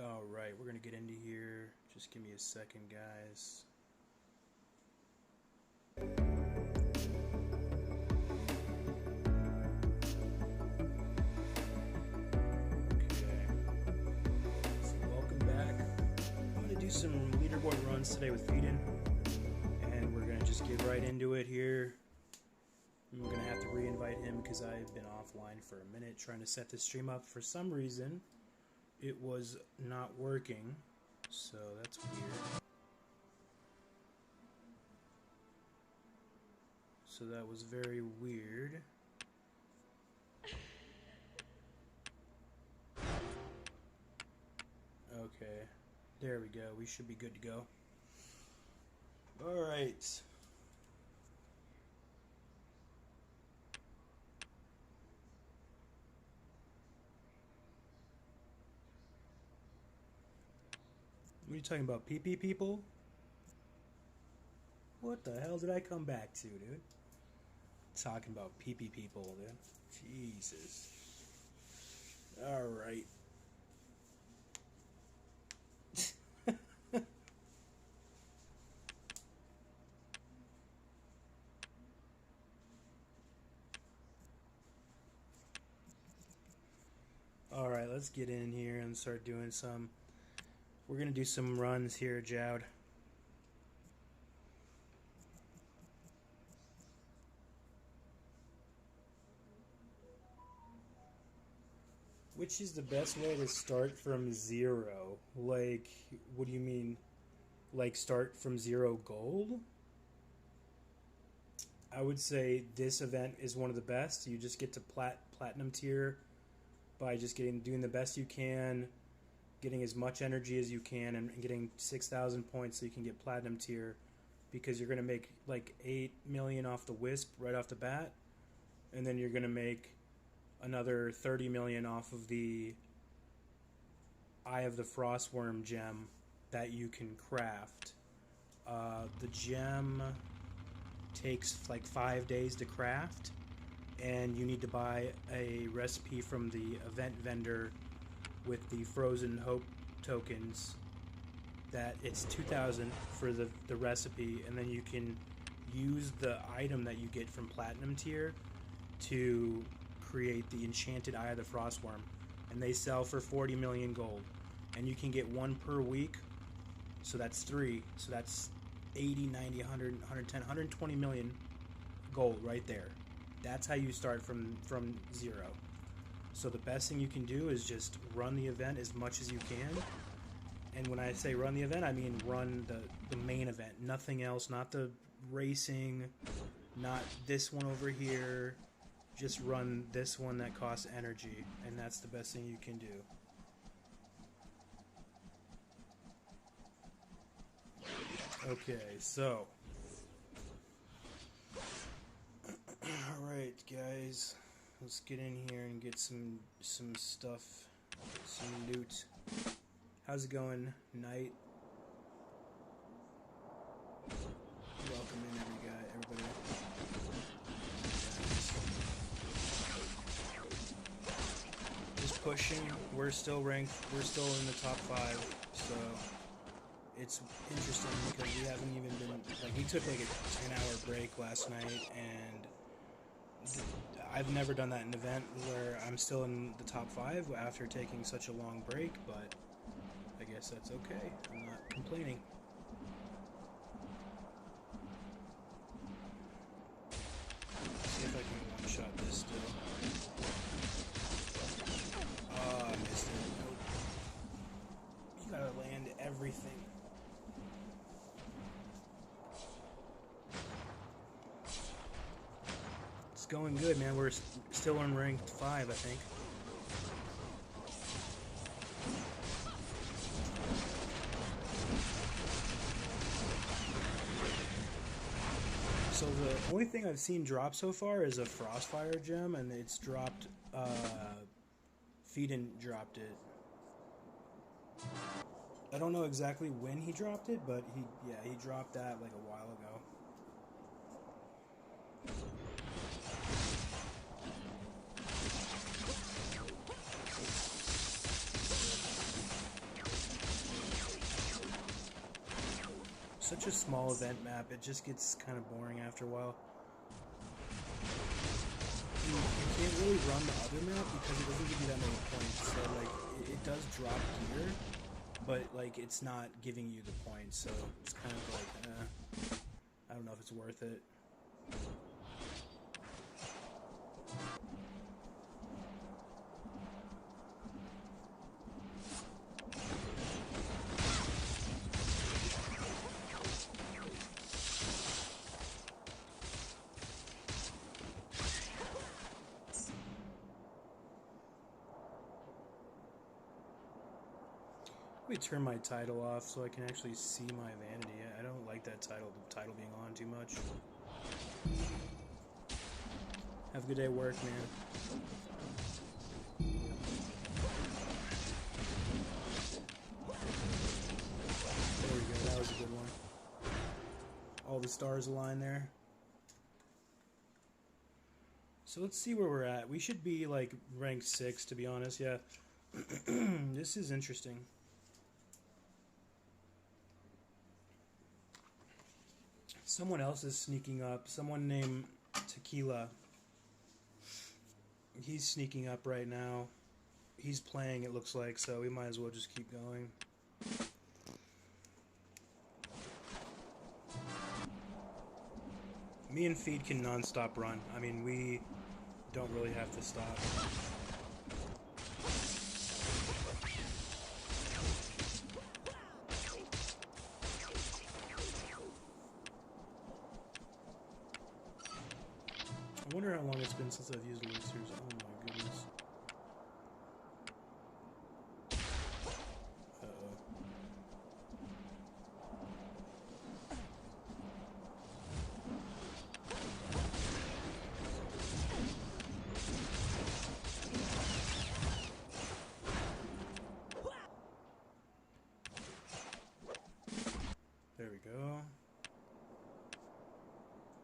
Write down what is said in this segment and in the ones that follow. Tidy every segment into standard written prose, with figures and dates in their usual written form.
Alright, we're gonna get into here. Just give me a second, guys. Some leaderboard runs today with Feedin, and we're gonna just get right into it here. I'm gonna have to re-invite him because I've been offline for a minute trying to set this stream up. For some reason it was not working, so that's weird. So that was very weird. Okay, there we go. We should be good to go. Alright. What are you talking about, pee-pee people? What the hell did I come back to, dude? Talking about pee-pee people, dude. Jesus. Alright. Alright, let's get in here and start doing some. We're going to do some runs here, Jowd. Which is the best way to start from zero? Like, what do you mean? Like, start from 0 gold? I would say this event is one of the best. You just get to platinum tier by just doing the best you can, getting as much energy as you can, and getting 6,000 points so you can get platinum tier, because you're going to make like 8 million off the Wisp right off the bat, and then you're going to make another 30 million off of the Eye of the Frostworm gem that you can craft. The gem takes like 5 days to craft, and you need to buy a recipe from the event vendor with the Frozen Hope tokens. That it's 2,000 for the recipe, and then you can use the item that you get from platinum tier to create the enchanted Eye of the Frostworm, and they sell for 40 million gold, and you can get one per week, so that's 3, so that's 80, 90, 100, 110, 120 million gold right there. That's how you start from 0. So the best thing you can do is just run the event as much as you can. And when I say run the event, I mean run the main event. Nothing else, not the racing, not this one over here. Just run this one that costs energy, and that's the best thing you can do. Okay, so alright, guys, let's get in here and get some stuff, some loot. How's it going, Knight? Welcome in, everybody. Just pushing. We're still ranked. We're still in the top 5, so it's interesting because we haven't even been, like, we took like a 10-hour break last night, and I've never done that in an event where I'm still in the top 5 after taking such a long break, but I guess that's okay. I'm not complaining. See if I can one-shot this still. Oh, I missed it. Nope. You gotta land everything. It's going good, man. We're still on ranked 5, I think. So the only thing I've seen drop so far is a Frostfire gem, and it's dropped, Feedin dropped it. I don't know exactly when he dropped it, but he dropped that like a while ago. a small event map, it just gets kind of boring after a while. You can't really run the other map because it doesn't give you that many points. So like it does drop gear, but like it's not giving you the points. So it's kind of like I don't know if it's worth it. Let me turn my title off so I can actually see my vanity. I don't like that title, the title being on too much. Have a good day at work, man. There we go, that was a good one. All the stars align there. So let's see where we're at. We should be like rank 6, to be honest, yeah. This is interesting. Someone else is sneaking up. Someone named Tequila. He's sneaking up right now. He's playing, it looks like, so we might as well just keep going. Me and Feed can non-stop run. I mean, we don't really have to stop. I wonder how long it's been since I've used elixirs. Oh my goodness. Uh-oh. There we go.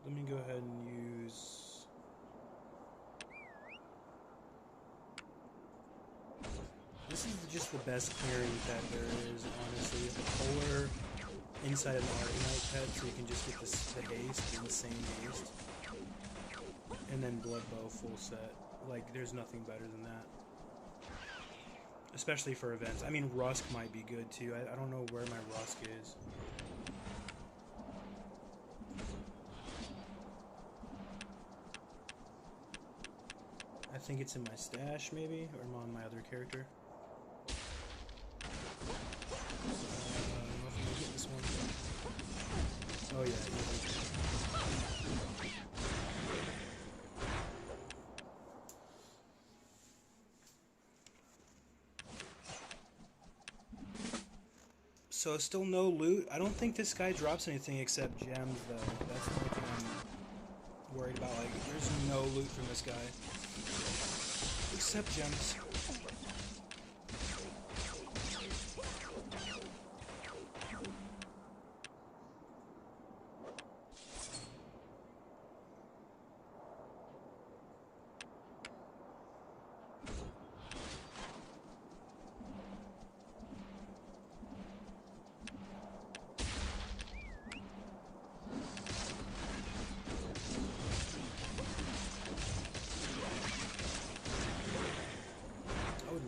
Let me go ahead and use... This is just the best clearing that there is, honestly. The polar inside of the Arcanite pet, so you can just get the haste, the insane haste. And then Blood Bow full set. Like, there's nothing better than that. Especially for events. I mean, Rusk might be good too. I don't know where my Rusk is. I think it's in my stash, maybe, or on my other character. Get this one. Oh yeah. So still no loot. I don't think this guy drops anything except gems, though. That's the only thing I'm worried about. Like, there's no loot from this guy except gems.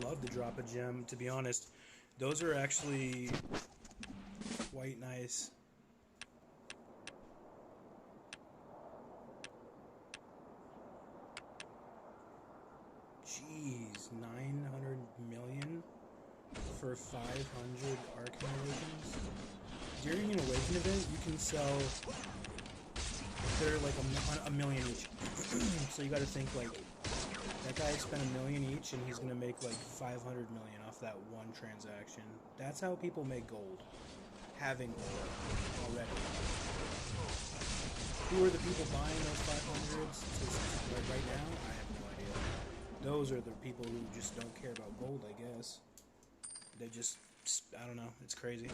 Love to drop a gem, to be honest. Those are actually quite nice. Jeez, 900 million for 500 Arcane Legends. During an Awaken event, you can sell, they're like a million each. So you gotta think, like, that guy spent $1 million each, and he's gonna make like 500 million off that one transaction. That's how people make gold, having gold already. Who are the people buying those 500s right now? I have no idea. Those are the people who just don't care about gold, I guess. They just, I don't know. It's crazy.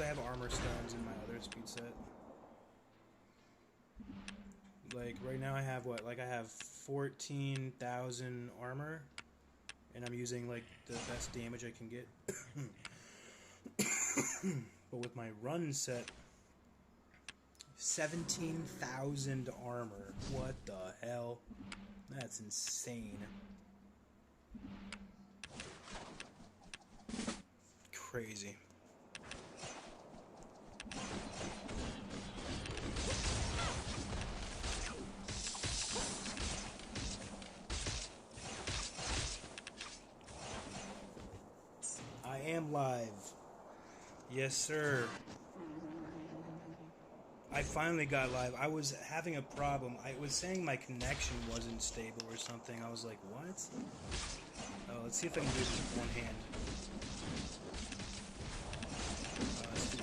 because I have armor stones in my other speed set. Like, right now I have what? Like, I have 14,000 armor, and I'm using, like, the best damage I can get. But with my run set, 17,000 armor. What the hell? That's insane. Crazy. I am live. Yes, sir. I finally got live. I was having a problem. I was saying my connection wasn't stable or something. I was like, what? Oh, let's see if I can do this with one hand. Let's do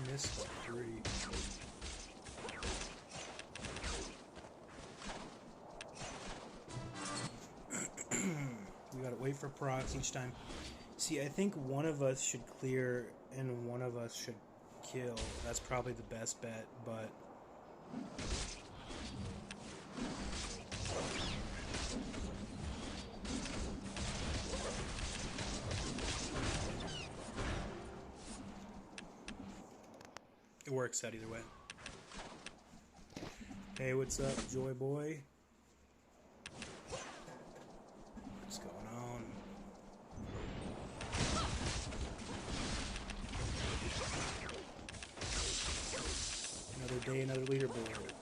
this three. We gotta wait for procs each time. See, I think one of us should clear and one of us should kill. That's probably the best bet, but... it works out either way. Hey, what's up, Joy Boy? What's going on? Another day, another leaderboard.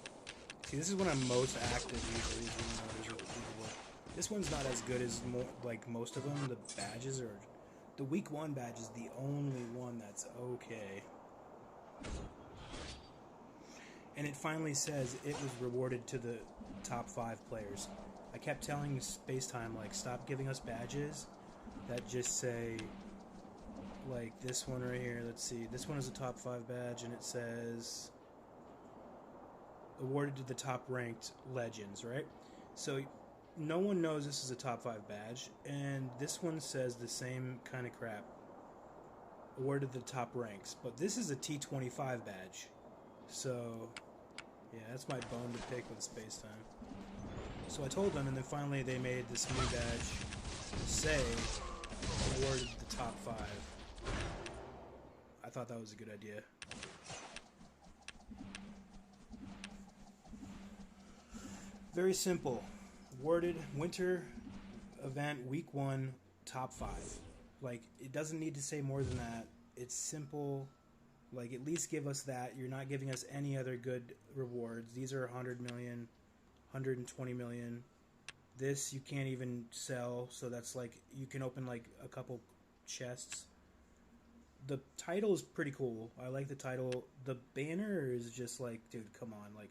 See, this is when I'm most active usually. Is when there's a leaderboard. This one's not as good as like most of them. The badges are... The week 1 badge is the only one that's okay. And it finally says it was rewarded to the top 5 players. I kept telling Spacetime, like, stop giving us badges that just say, like, this one right here, let's see, this one is a top 5 badge, and it says, awarded to the top ranked legends, right? So, no one knows this is a top 5 badge, and this one says the same kind of crap, awarded the top ranks, but this is a T25 badge, so... yeah, that's my bone to pick with Spacetime. So I told them, and then finally they made this new badge say awarded the top 5. I thought that was a good idea. Very simple. Awarded winter event week 1 top 5. Like, it doesn't need to say more than that. It's simple. Like, at least give us that. You're not giving us any other good rewards. These are 100 million, 120 million. This you can't even sell, so that's like, you can open like a couple chests. The title is pretty cool. I like the title. The banner is just like, dude, come on. Like,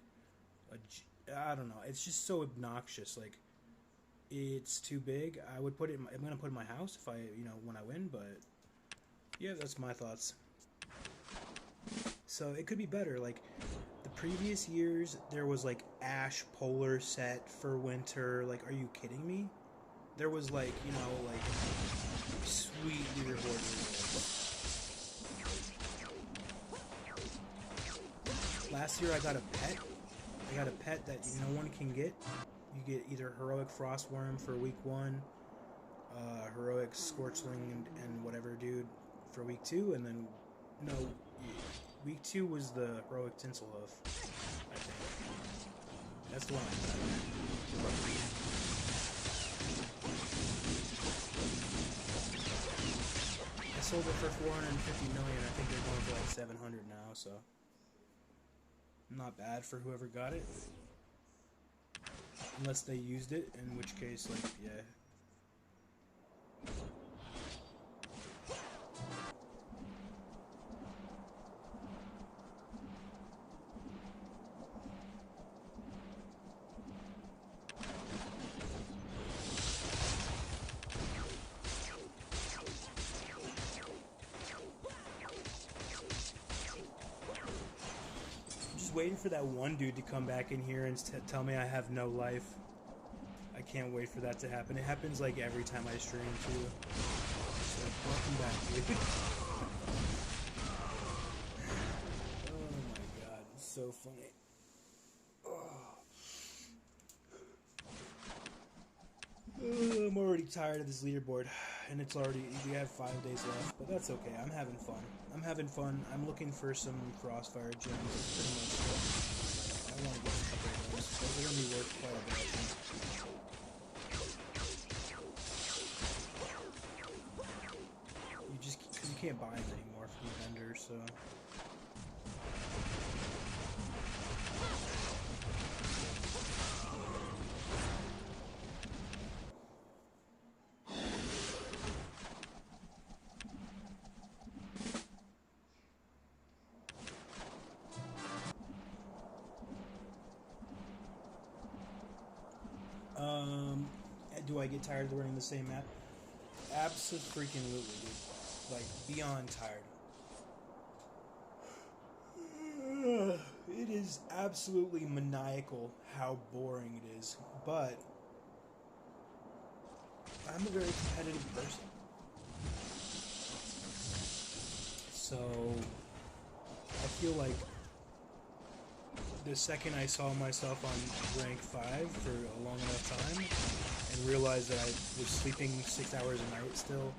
I don't know. It's just so obnoxious. Like, it's too big. I would put it, I'm going to put it in my house if I, when I win, but yeah, that's my thoughts. So it could be better. Like, the previous years, there was like Ash Polar set for winter. Like, are you kidding me? There was like, like sweet leaderboard rewards. Last year I got a pet. I got a pet that no one can get. You get either Heroic Frostworm for week 1, Heroic Scorchling and whatever dude for week 2, and then week 2 was the Heroic Tinselhoof, I think. That's the one I sold it for 450 million. I think they're going for like 700 now, so not bad for whoever got it. Unless they used it, in which case, like, yeah. waiting for that one dude to come back in here and tell me I have no life. I can't wait for that to happen. It happens like every time I stream too. So welcome back, dude. Oh my god, it's so funny. I'm already tired of this leaderboard, and it's already, we have 5 days left, but that's okay. I'm having fun. I'm looking for some Frostfire gems. That's pretty much it. I want to get a couple of those. Those are going to be worth quite a bit, I think. Because you can't buy them anymore from the vendor, so... Do I get tired of running the same map? Absolutely, dude. Like, beyond tired. It is absolutely maniacal how boring it is, but I'm a very competitive person. So, I feel like the second I saw myself on rank 5 for a long enough time and realized that I was sleeping 6 hours a night still,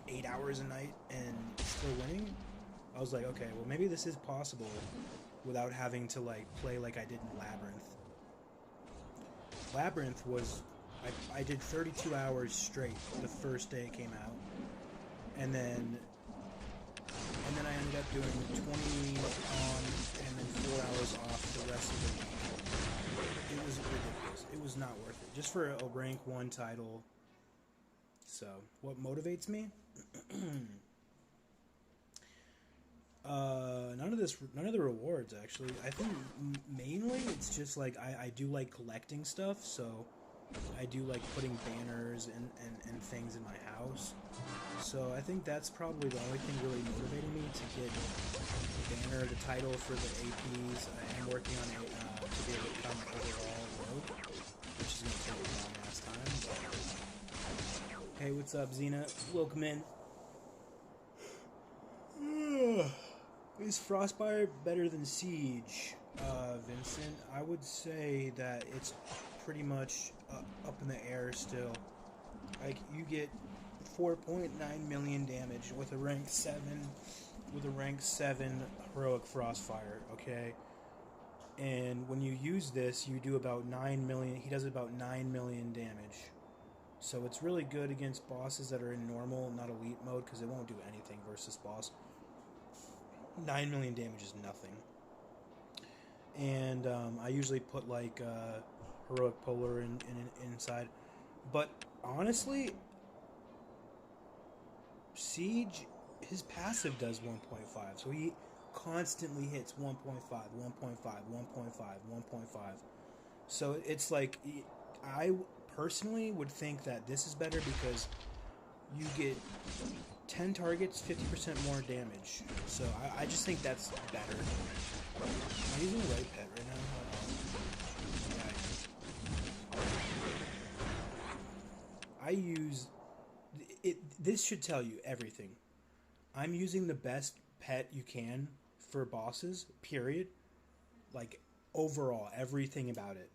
8 hours a night, and still winning, I was like, okay, well maybe this is possible without having to like play like I did in Labyrinth. Labyrinth was, I did 32 hours straight the first day it came out, and then I ended up doing 20 on and then 4 hours off the rest of the week. It was ridiculous. It was not worth it. Just for a rank 1 title. So, what motivates me? None of the rewards, actually. I think mainly it's just like I do like collecting stuff, so I do like putting banners and things in my house. So I think that's probably the only thing really motivating me to get the banner, the title for the APs. I am working on it to be able to become overall rogue, which is going to take a long ass time. But... Hey, what's up, Xena? Welcome in. Is Frostfire better than Siege, Vincent? I would say that it's pretty much up in the air still. Like, you get 4.9 million damage with a rank 7 heroic Frostfire, okay? And when you use this, you do about 9 million. He does about 9 million damage. So it's really good against bosses that are in normal, not elite mode, because it won't do anything versus boss. 9 million damage is nothing. And I usually put like heroic polar inside. But honestly, Siege, his passive does 1.5. So he constantly hits 1.5, 1.5, 1.5, 1.5. So it's like, I personally would think that this is better because you get 10 targets, 50% more damage. So I just think that's better. Am I using the right pet right now? I use it. This should tell you everything. I'm using the best pet you can for bosses, period. Like, overall, everything about it.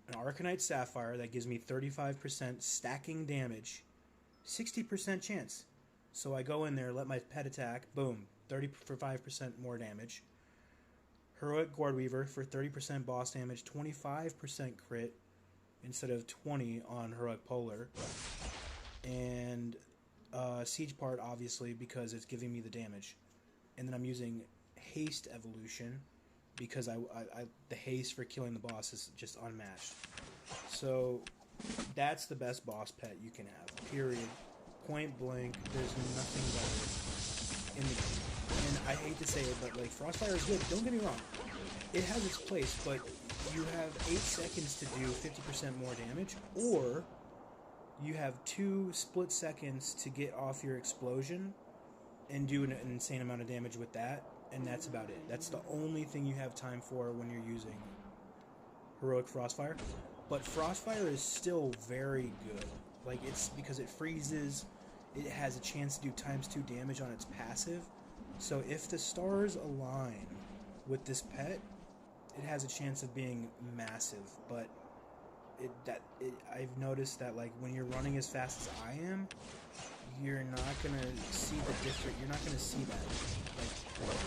An Arcanite Sapphire that gives me 35% stacking damage, 60% chance. So I go in there, let my pet attack, boom, 35% more damage. Heroic Gourdweaver for 30% boss damage, 25% crit instead of 20 on Heroic Polar. And Siege Part, obviously, because it's giving me the damage. And then I'm using Haste Evolution because the haste for killing the boss is just unmatched. So that's the best boss pet you can have, period. Point blank, there's nothing better in the game. And I hate to say it, but like, Frostfire is good, don't get me wrong. It has its place, but you have 8 seconds to do 50% more damage, or you have 2 split seconds to get off your explosion and do an insane amount of damage with that, and that's about it. That's the only thing you have time for when you're using Heroic Frostfire. But Frostfire is still very good. Like, it's because it freezes, it has a chance to do ×2 damage on its passive. So if the stars align with this pet, it has a chance of being massive. But I've noticed that, like, when you're running as fast as I am, you're not gonna see the difference. You're not gonna see that. Like,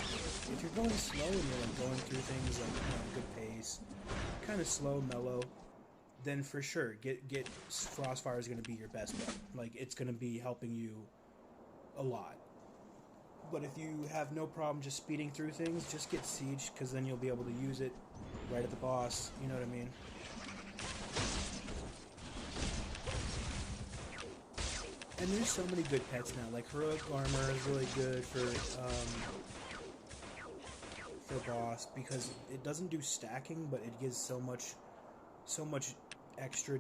if you're going slow and you're like going through things like, you know, good pace, kind of slow, mellow, then for sure, get Frostfire is gonna be your best bet. Like, it's gonna be helping you a lot. But if you have no problem just speeding through things, just get Siege, because then you'll be able to use it right at the boss. You know what I mean? And there's so many good pets now. Like, Heroic Armor is really good for boss, because it doesn't do stacking, but it gives so much extra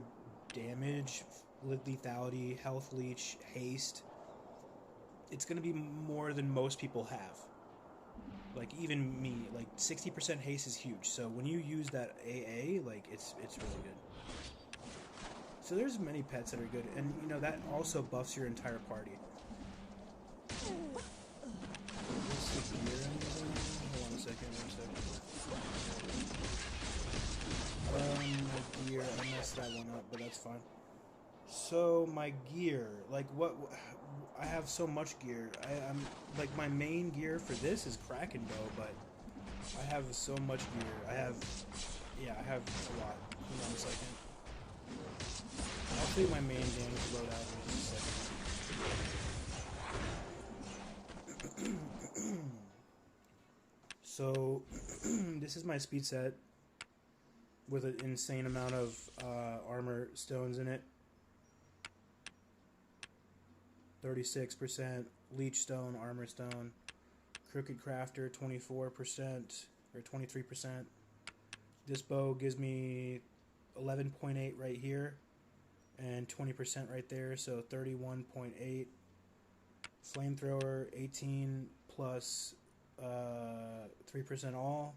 damage, lethality, health leech, haste. It's going to be more than most people have. Like, even me, like, 60% haste is huge. So when you use that AA, like, it's really good. So there's many pets that are good, and you know that also buffs your entire party. Hold on a second. My gear, I messed that one up, but that's fine. So my gear, like, what? I have so much gear. I'm like, my main gear for this is Kraken Bow, but I have so much gear. I have a lot. Hold on a second. I'll show you my main damage loadout in just a second. So, this is my speed set with an insane amount of armor stones in it. 36%, Leech Stone, Armor Stone, Crooked Crafter, 24% or 23%. This bow gives me 11.8 right here and 20% right there, so 31.8. Flamethrower, 18 plus 3% all.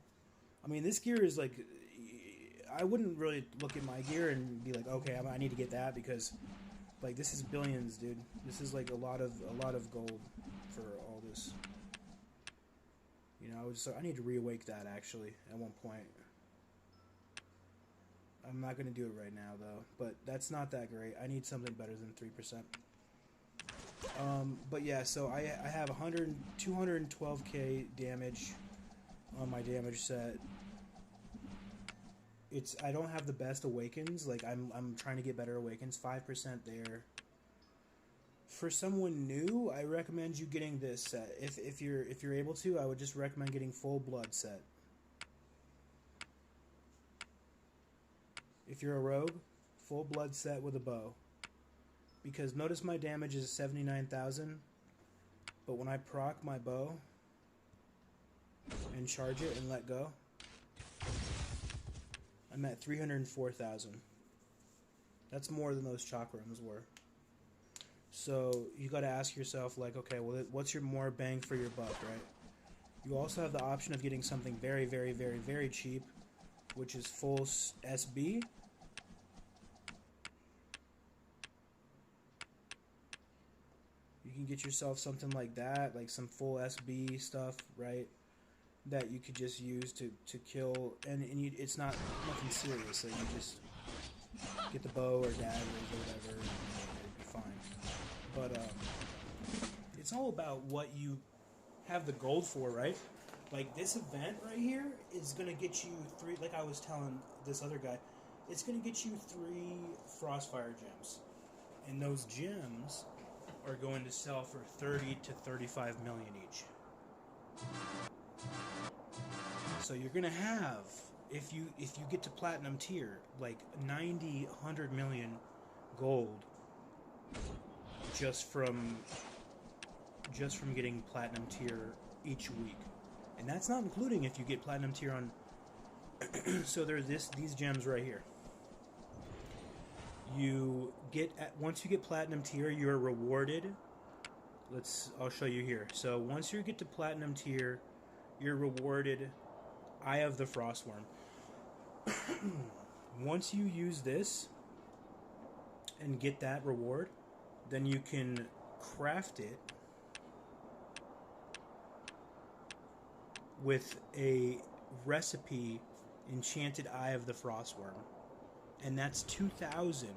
I mean, this gear is like, I wouldn't really look at my gear and be like, okay, I need to get that, because like, this is billions, dude. This is like a lot of gold for all this. You know, I need to reawake that actually at one point. I'm not gonna do it right now though, but that's not that great. I need something better than 3%. But yeah, so I have 212k damage on my damage set. I don't have the best awakens. Like, I'm trying to get better awakens. 5% there. For someone new, I recommend you getting this set. If you're able to, I would just recommend getting Full Blood set. If you're a rogue, Full Blood set with a bow. Because notice my damage is 79,000, but when I proc my bow and charge it and let go, I'm at 304,000. That's more than those chakrams were. So you got to ask yourself, like, okay, well, what's your more bang for your buck, right? You also have the option of getting something very, very, very, very cheap, which is full SB. You can get yourself something like that, like some full SB stuff, right? That you could just use to kill, and it's not nothing serious. Like, you just get the bow or daggers or whatever, and it'd be fine. But it's all about what you have the gold for, right? Like, this event right here is gonna get you 3. Like I was telling this other guy, it's gonna get you 3 Frostfire gems, and those gems are going to sell for 30 to 35 million each. So you're gonna have, if you get to platinum tier, like 90, 100 million gold just from getting platinum tier each week, and that's not including if you get platinum tier on. So there are these gems right here. You get once you get platinum tier, you're rewarded. I'll show you here. So once you get to platinum tier, you're rewarded Eye of the Frostworm. Once you use this and get that reward, then you can craft it with a recipe Enchanted Eye of the Frostworm, and that's 2,000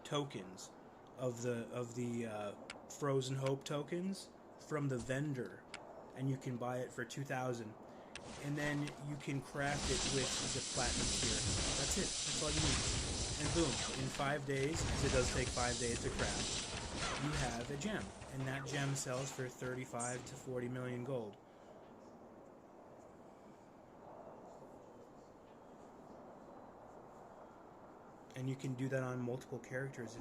tokens of the Frozen Hope tokens from the vendor, and you can buy it for 2,000, and then you can craft it with the platinum tier. That's it. That's all you need. And boom, in 5 days, because it does take 5 days to craft, you have a gem, and that gem sells for 35 to 40 million gold. And you can do that on multiple characters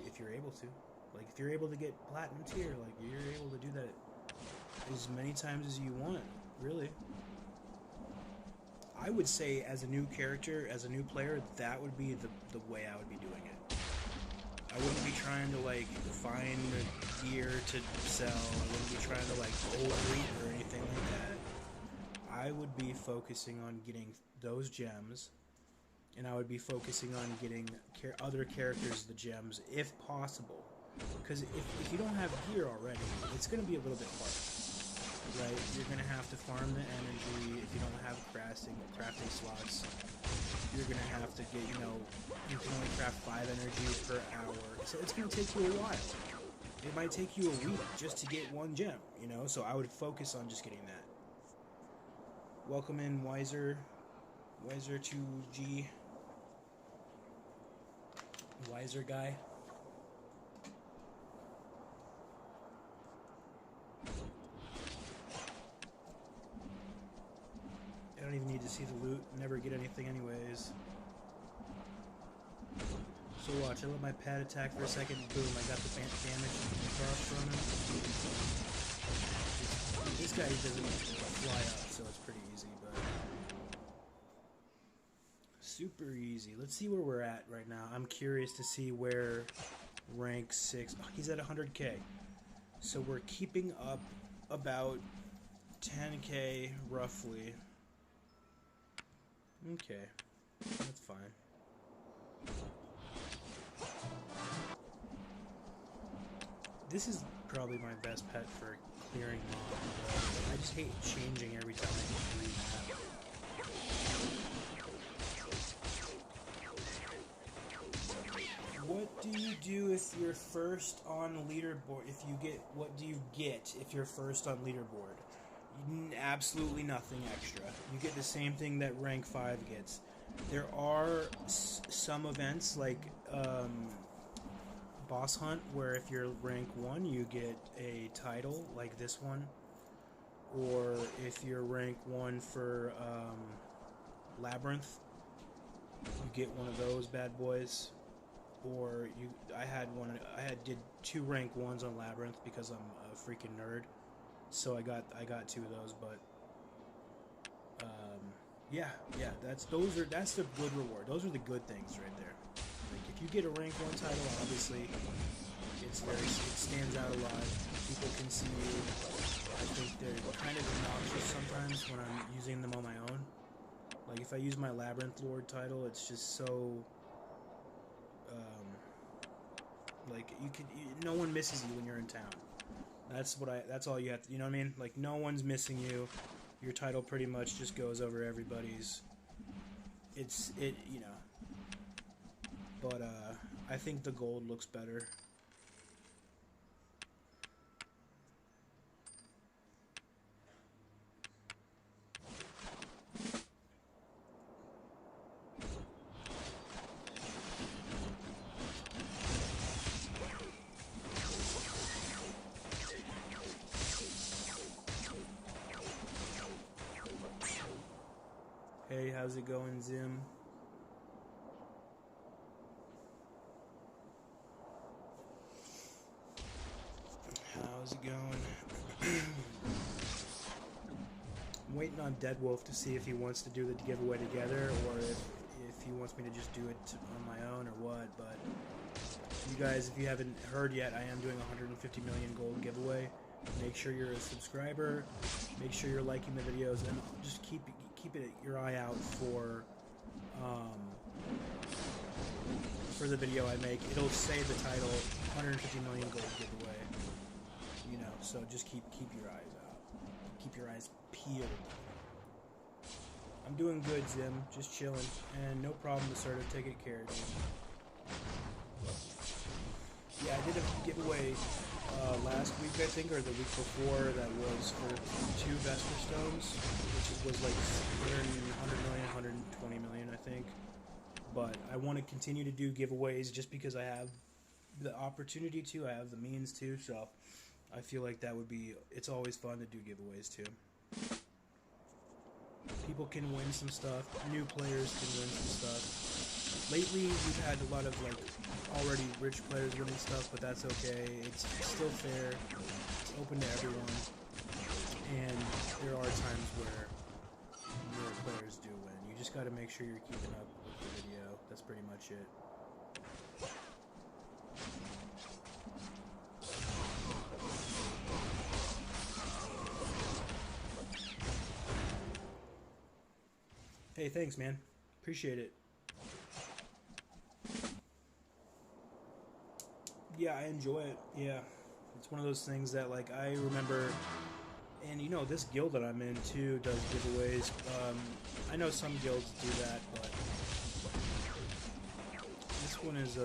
if you're able to. Like, if you're able to get platinum tier, like, you're able to do that as many times as you want, really. I would say, as a new character, as a new player, that would be the way I would be doing it. I wouldn't be trying to, like, find gear to sell. I wouldn't be trying to, like, overeat or anything like that. I would be focusing on getting those gems, and I would be focusing on getting other characters the gems, if possible. Because if you don't have gear already, it's going to be a little bit hard, right? You're going to have to farm the energy. If you don't have crafting slots, you're going to have to get, you can only craft 5 energy per hour. So it's going to take you a while. It might take you a week just to get 1 gem, So I would focus on just getting that. Welcome in, Wiser 2G. Wiser guy. I don't even need to see the loot. Never get anything anyways. So watch, I let my pad attack for a second. Boom, I got the damage across from him. This guy doesn't fly up, so it's pretty easy, but super easy. Let's see where we're at right now. I'm curious to see where rank 6... Oh, he's at 100k. So we're keeping up about 10k, roughly. Okay. That's fine. This is probably my best pet for clearing mobs. I just hate changing every time I get green map. What do you do if you're first on leaderboard? What do you get if you're first on leaderboard? Absolutely nothing extra. You get the same thing that rank 5 gets. There are some events like Boss Hunt where if you're rank 1 you get a title like this one, or if you're rank 1 for Labyrinth you get one of those bad boys. Or I did 2 rank 1s on Labyrinth because I'm a freaking nerd. So I got 2 of those, but that's the good reward. Those are the good things right there. Like, if you get a rank 1 title, obviously it stands out a lot. People can see you. I think they're kind of obnoxious sometimes when I'm using them on my own. Like, if I use my Labyrinth Lord title, it's just so like no one misses you when you're in town. That's all you have to, you know what I mean? Like, no one's missing you. Your title pretty much just goes over everybody's. But I think the gold looks better. Hey, how's it going, Zim? How's it going? I'm waiting on Deadwolf to see if he wants to do the giveaway together, or if he wants me to just do it on my own or what. But you guys, if you haven't heard yet, I am doing a 150 million gold giveaway. Make sure you're a subscriber. Make sure you're liking the videos, and just keep your eye out for the video I make. It'll say the title 150 million gold giveaway. You know, so just keep your eyes out. Keep your eyes peeled. I'm doing good, Zim. Just chilling, and no problem to sort of take care of you. Yeah, I did a giveaway last week, I think, or the week before, that was for 2 Vesper Stones, which was like 100 million, 120 million, I think. But I want to continue to do giveaways just because I have the opportunity to, I have the means to, so I feel like that would be, it's always fun to do giveaways too. People can win some stuff, new players can win some stuff. Lately, we've had a lot of like already rich players winning stuff, but that's okay. It's still fair. It's open to everyone. And there are times where your players do win. You just got to make sure you're keeping up with the video. That's pretty much it. Hey, thanks, man. Appreciate it. Yeah, I enjoy it. Yeah. It's one of those things that, like, I remember, and you know, this guild that I'm in too does giveaways. I know some guilds do that, but this one is,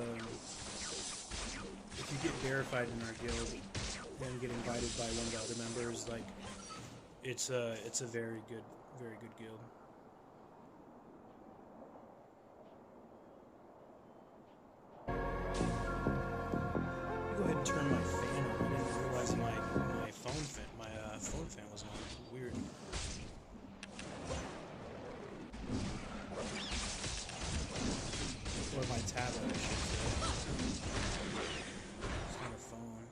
if you get verified in our guild and get invited by one of the other members, like, it's a very good guild. Go ahead and turn my fan on. I didn't realize my phone fan was on. Weird. Or my tablet, I should say. It's not a phone.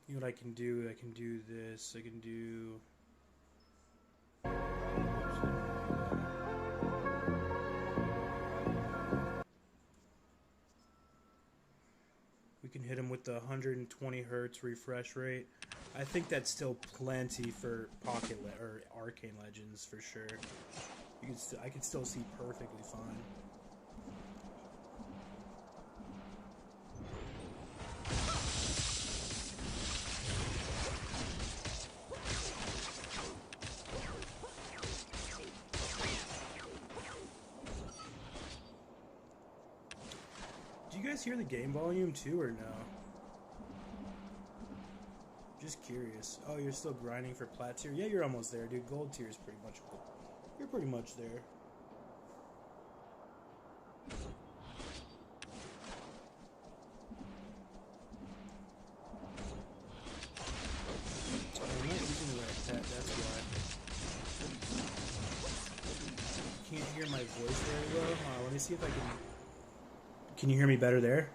You know what I can do? I can do this. I can do. We can hit him with the 120 hertz refresh rate. I think that's still plenty for or Arcane Legends for sure. I can still see perfectly fine. Do you guys hear the game volume too, or no? Just curious. Oh, you're still grinding for plat tier? Yeah, you're almost there, dude. Gold tier is pretty much cool. You're pretty much there. I'm not using the right pet, that's why. You can't hear my voice very well? Let me see if I can... Can you hear me better there?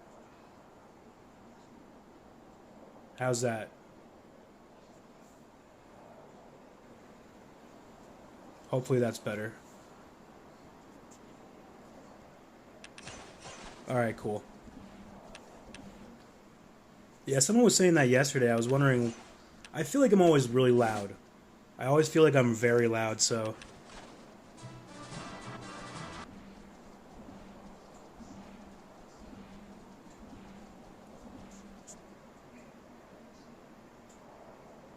How's that? Hopefully that's better. Alright, cool. Yeah, someone was saying that yesterday. I was wondering... I feel like I'm always really loud. I always feel like I'm very loud, so...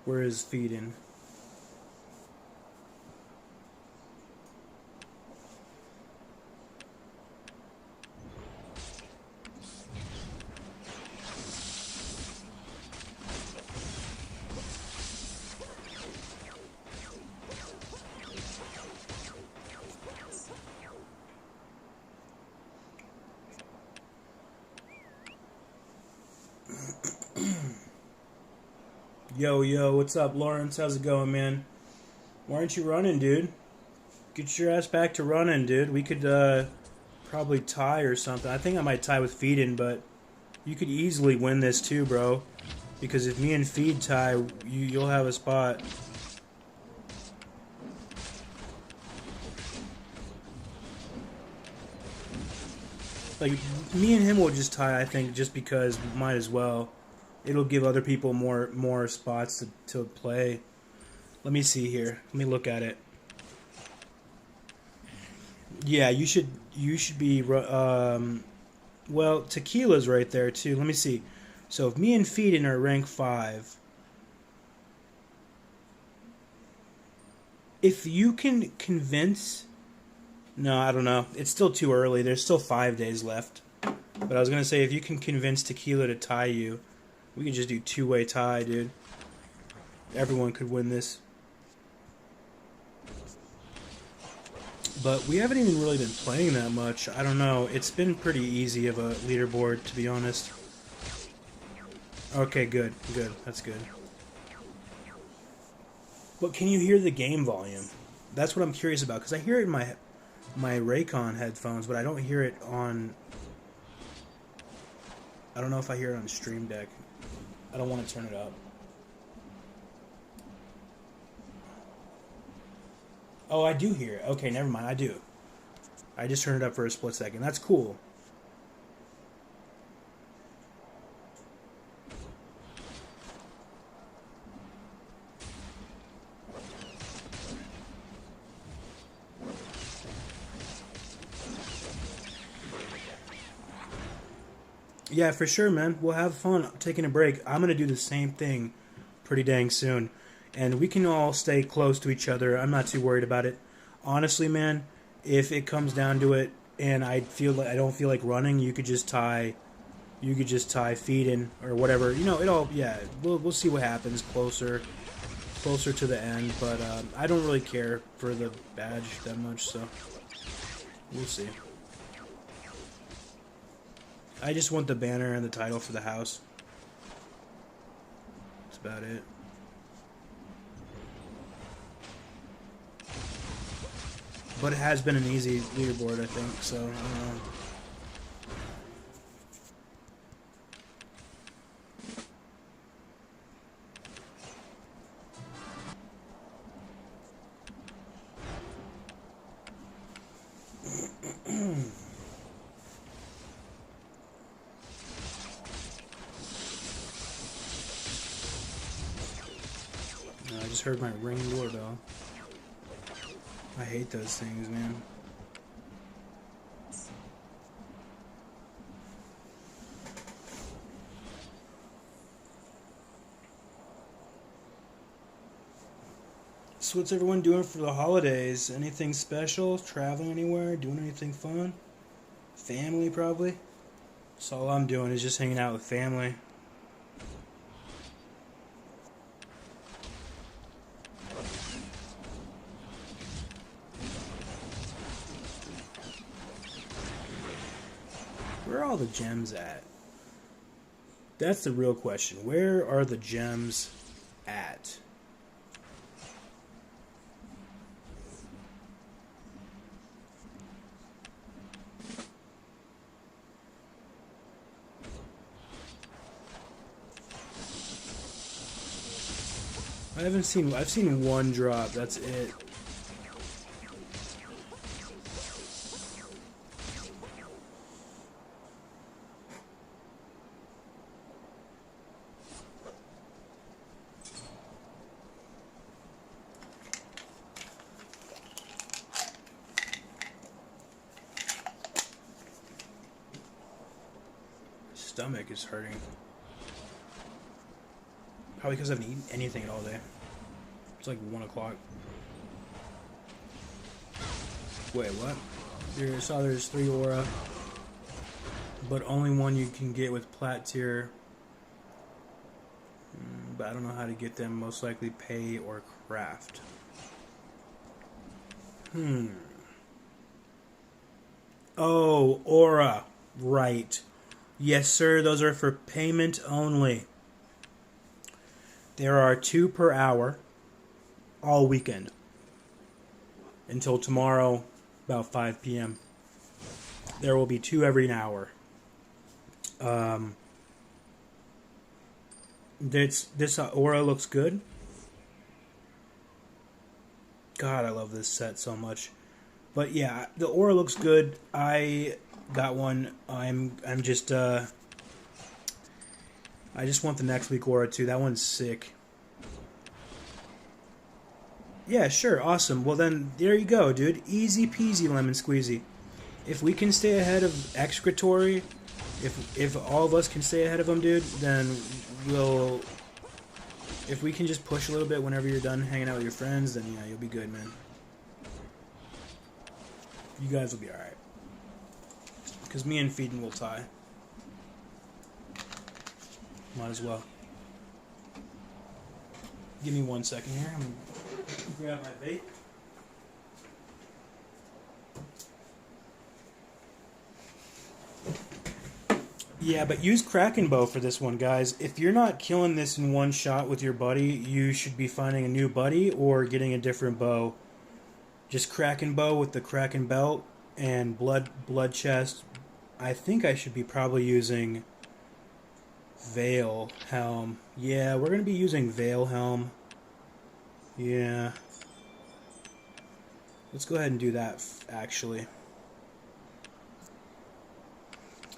Where is feeding? Yo, what's up, Lawrence? How's it going, man? Why aren't you running, dude? Get your ass back to running, dude. We could probably tie or something. I think I might tie with Feedin', but you could easily win this too, bro. Because if me and Feed tie, you'll have a spot. Like, me and him will just tie, I think, just because might as well. It'll give other people more spots to play. Let me see here. Let me look at it. Yeah, you should be well, Tequila's right there too. Let me see. So if me and Feedin are rank 5, if you can convince, no, I don't know. It's still too early. There's still 5 days left. But I was gonna say, if you can convince Tequila to tie you, we can just do two-way tie, dude. Everyone could win this. But we haven't even really been playing that much. I don't know. It's been pretty easy of a leaderboard, to be honest. Okay, good. Good. That's good. But can you hear the game volume? That's what I'm curious about, because I hear it in my Raycon headphones, but I don't hear it on... I don't know if I hear it on Stream Deck. I don't want to turn it up. Oh, I do hear it. Okay, never mind. I do. I just turned it up for a split second. That's cool. Yeah, for sure, man. We'll have fun taking a break. I'm going to do the same thing pretty dang soon. And we can all stay close to each other. I'm not too worried about it. Honestly, man, if it comes down to it and I don't feel like running, you could just tie Feedin or whatever. You know, we'll see what happens closer to the end, but I don't really care for the badge that much, so we'll see. I just want the banner and the title for the house. That's about it. But it has been an easy leaderboard, I think, so I don't know. I just heard my ring doorbell. I hate those things, man. So what's everyone doing for the holidays? Anything special? Traveling anywhere? Doing anything fun? Family, probably? So all I'm doing is just hanging out with family. Where are all the gems at? That's the real question. Where are the gems at? I've seen one drop, that's it. Stomach is hurting. Probably because I haven't eaten anything all day. It's like 1 o'clock. Wait, what? There's 3 aura, but only one you can get with plat tier. But I don't know how to get them. Most likely pay or craft. Oh, aura. Right. Yes, sir. Those are for payment only. There are 2 per hour all weekend until tomorrow about 5 p.m. There will be 2 every hour. This aura looks good. God, I love this set so much. But yeah, the aura looks good. I Got one. I'm just I just want the next week aura too. That one's sick. Yeah, sure, awesome. Well then, there you go, dude. Easy peasy lemon squeezy. If we can stay ahead of Excretory, if all of us can stay ahead of them, dude, then we'll. If we can just push a little bit whenever you're done hanging out with your friends, then yeah, you'll be good, man. You guys will be alright. Because me and Feedin will tie. Might as well. Give me 1 second here. I'm gonna grab my vape. Yeah, but use Kraken Bow for this one, guys. If you're not killing this in one shot with your buddy, you should be finding a new buddy or getting a different bow. Just Kraken Bow with the Kraken Belt and Blood Chest. I think I should be probably using Veil Helm. Yeah, we're going to be using Veil Helm. Yeah. Let's go ahead and do that, actually.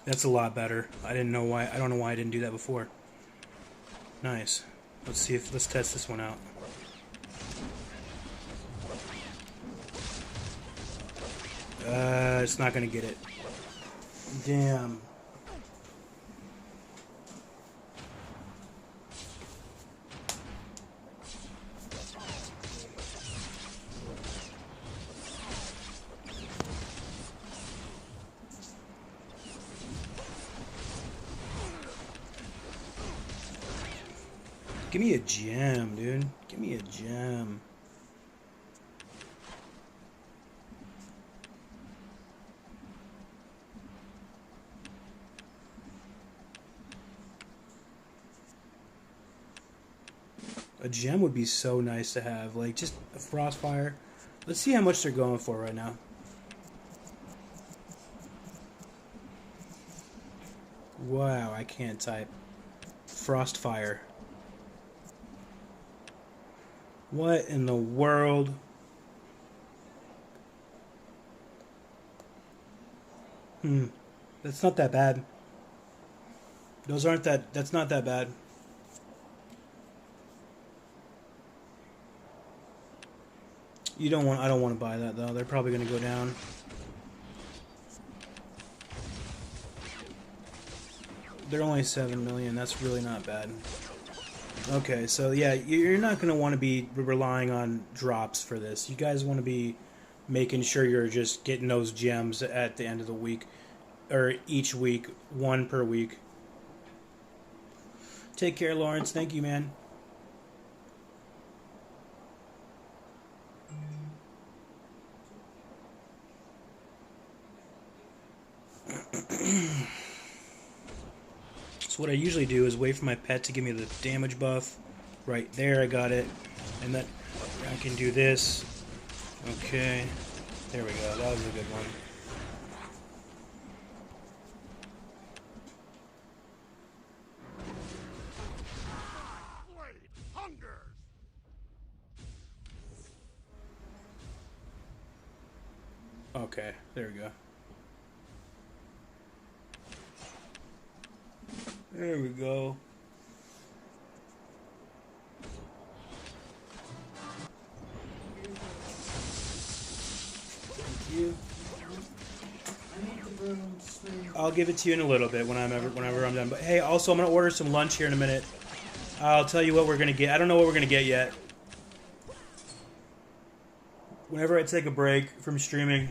That's a lot better. I don't know why I didn't do that before. Nice. Let's test this one out. It's not gonna get it. Damn. Give me a gem, dude. Give me a gem. A gem would be so nice to have. Like, just a Frostfire. Let's see how much they're going for right now. Wow, I can't type. Frostfire. What in the world? That's not that bad. That's not that bad. I don't want to buy that though. They're probably going to go down. They're only 7 million. That's really not bad. Okay, so yeah, you're not going to want to be relying on drops for this. You guys want to be making sure you're just getting those gems at the end of the week, or each week, one per week. Take care, Lawrence. Thank you, man. So what I usually do is wait for my pet to give me the damage buff. Right there, I got it. And then I can do this. Okay. There we go. That was a good one. Okay, there we go. There we go. Thank you. I'll give it to you in a little bit whenever I'm done. But hey, also I'm gonna order some lunch here in a minute. I'll tell you what we're gonna get. I don't know what we're gonna get yet. Whenever I take a break from streaming.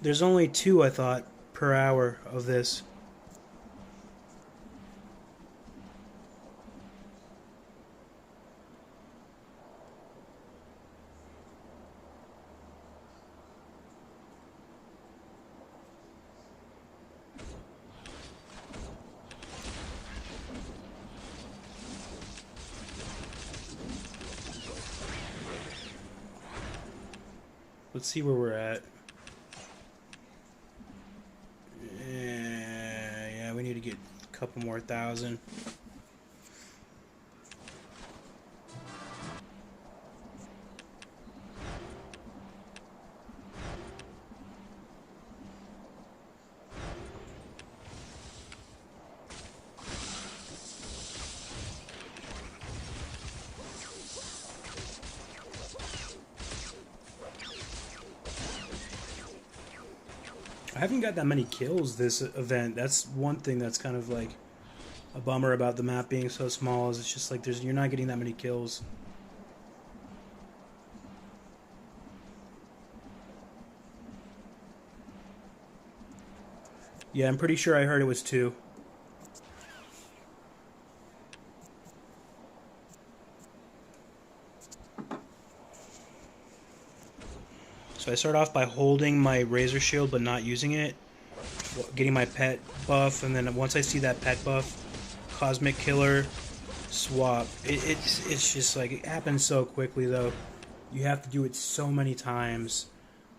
There's only 2, I thought, per hour of this. Let's see where we're at. get a couple more thousand. I haven't got that many kills this event. That's one thing that's kind of like a bummer about the map being so small, is it's just like you're not getting that many kills. Yeah, I'm pretty sure I heard it was 2. So I start off by holding my Razor Shield but not using it, getting my pet buff, and then once I see that pet buff, Cosmic Killer, swap. It's just like, it happens so quickly though. You have to do it so many times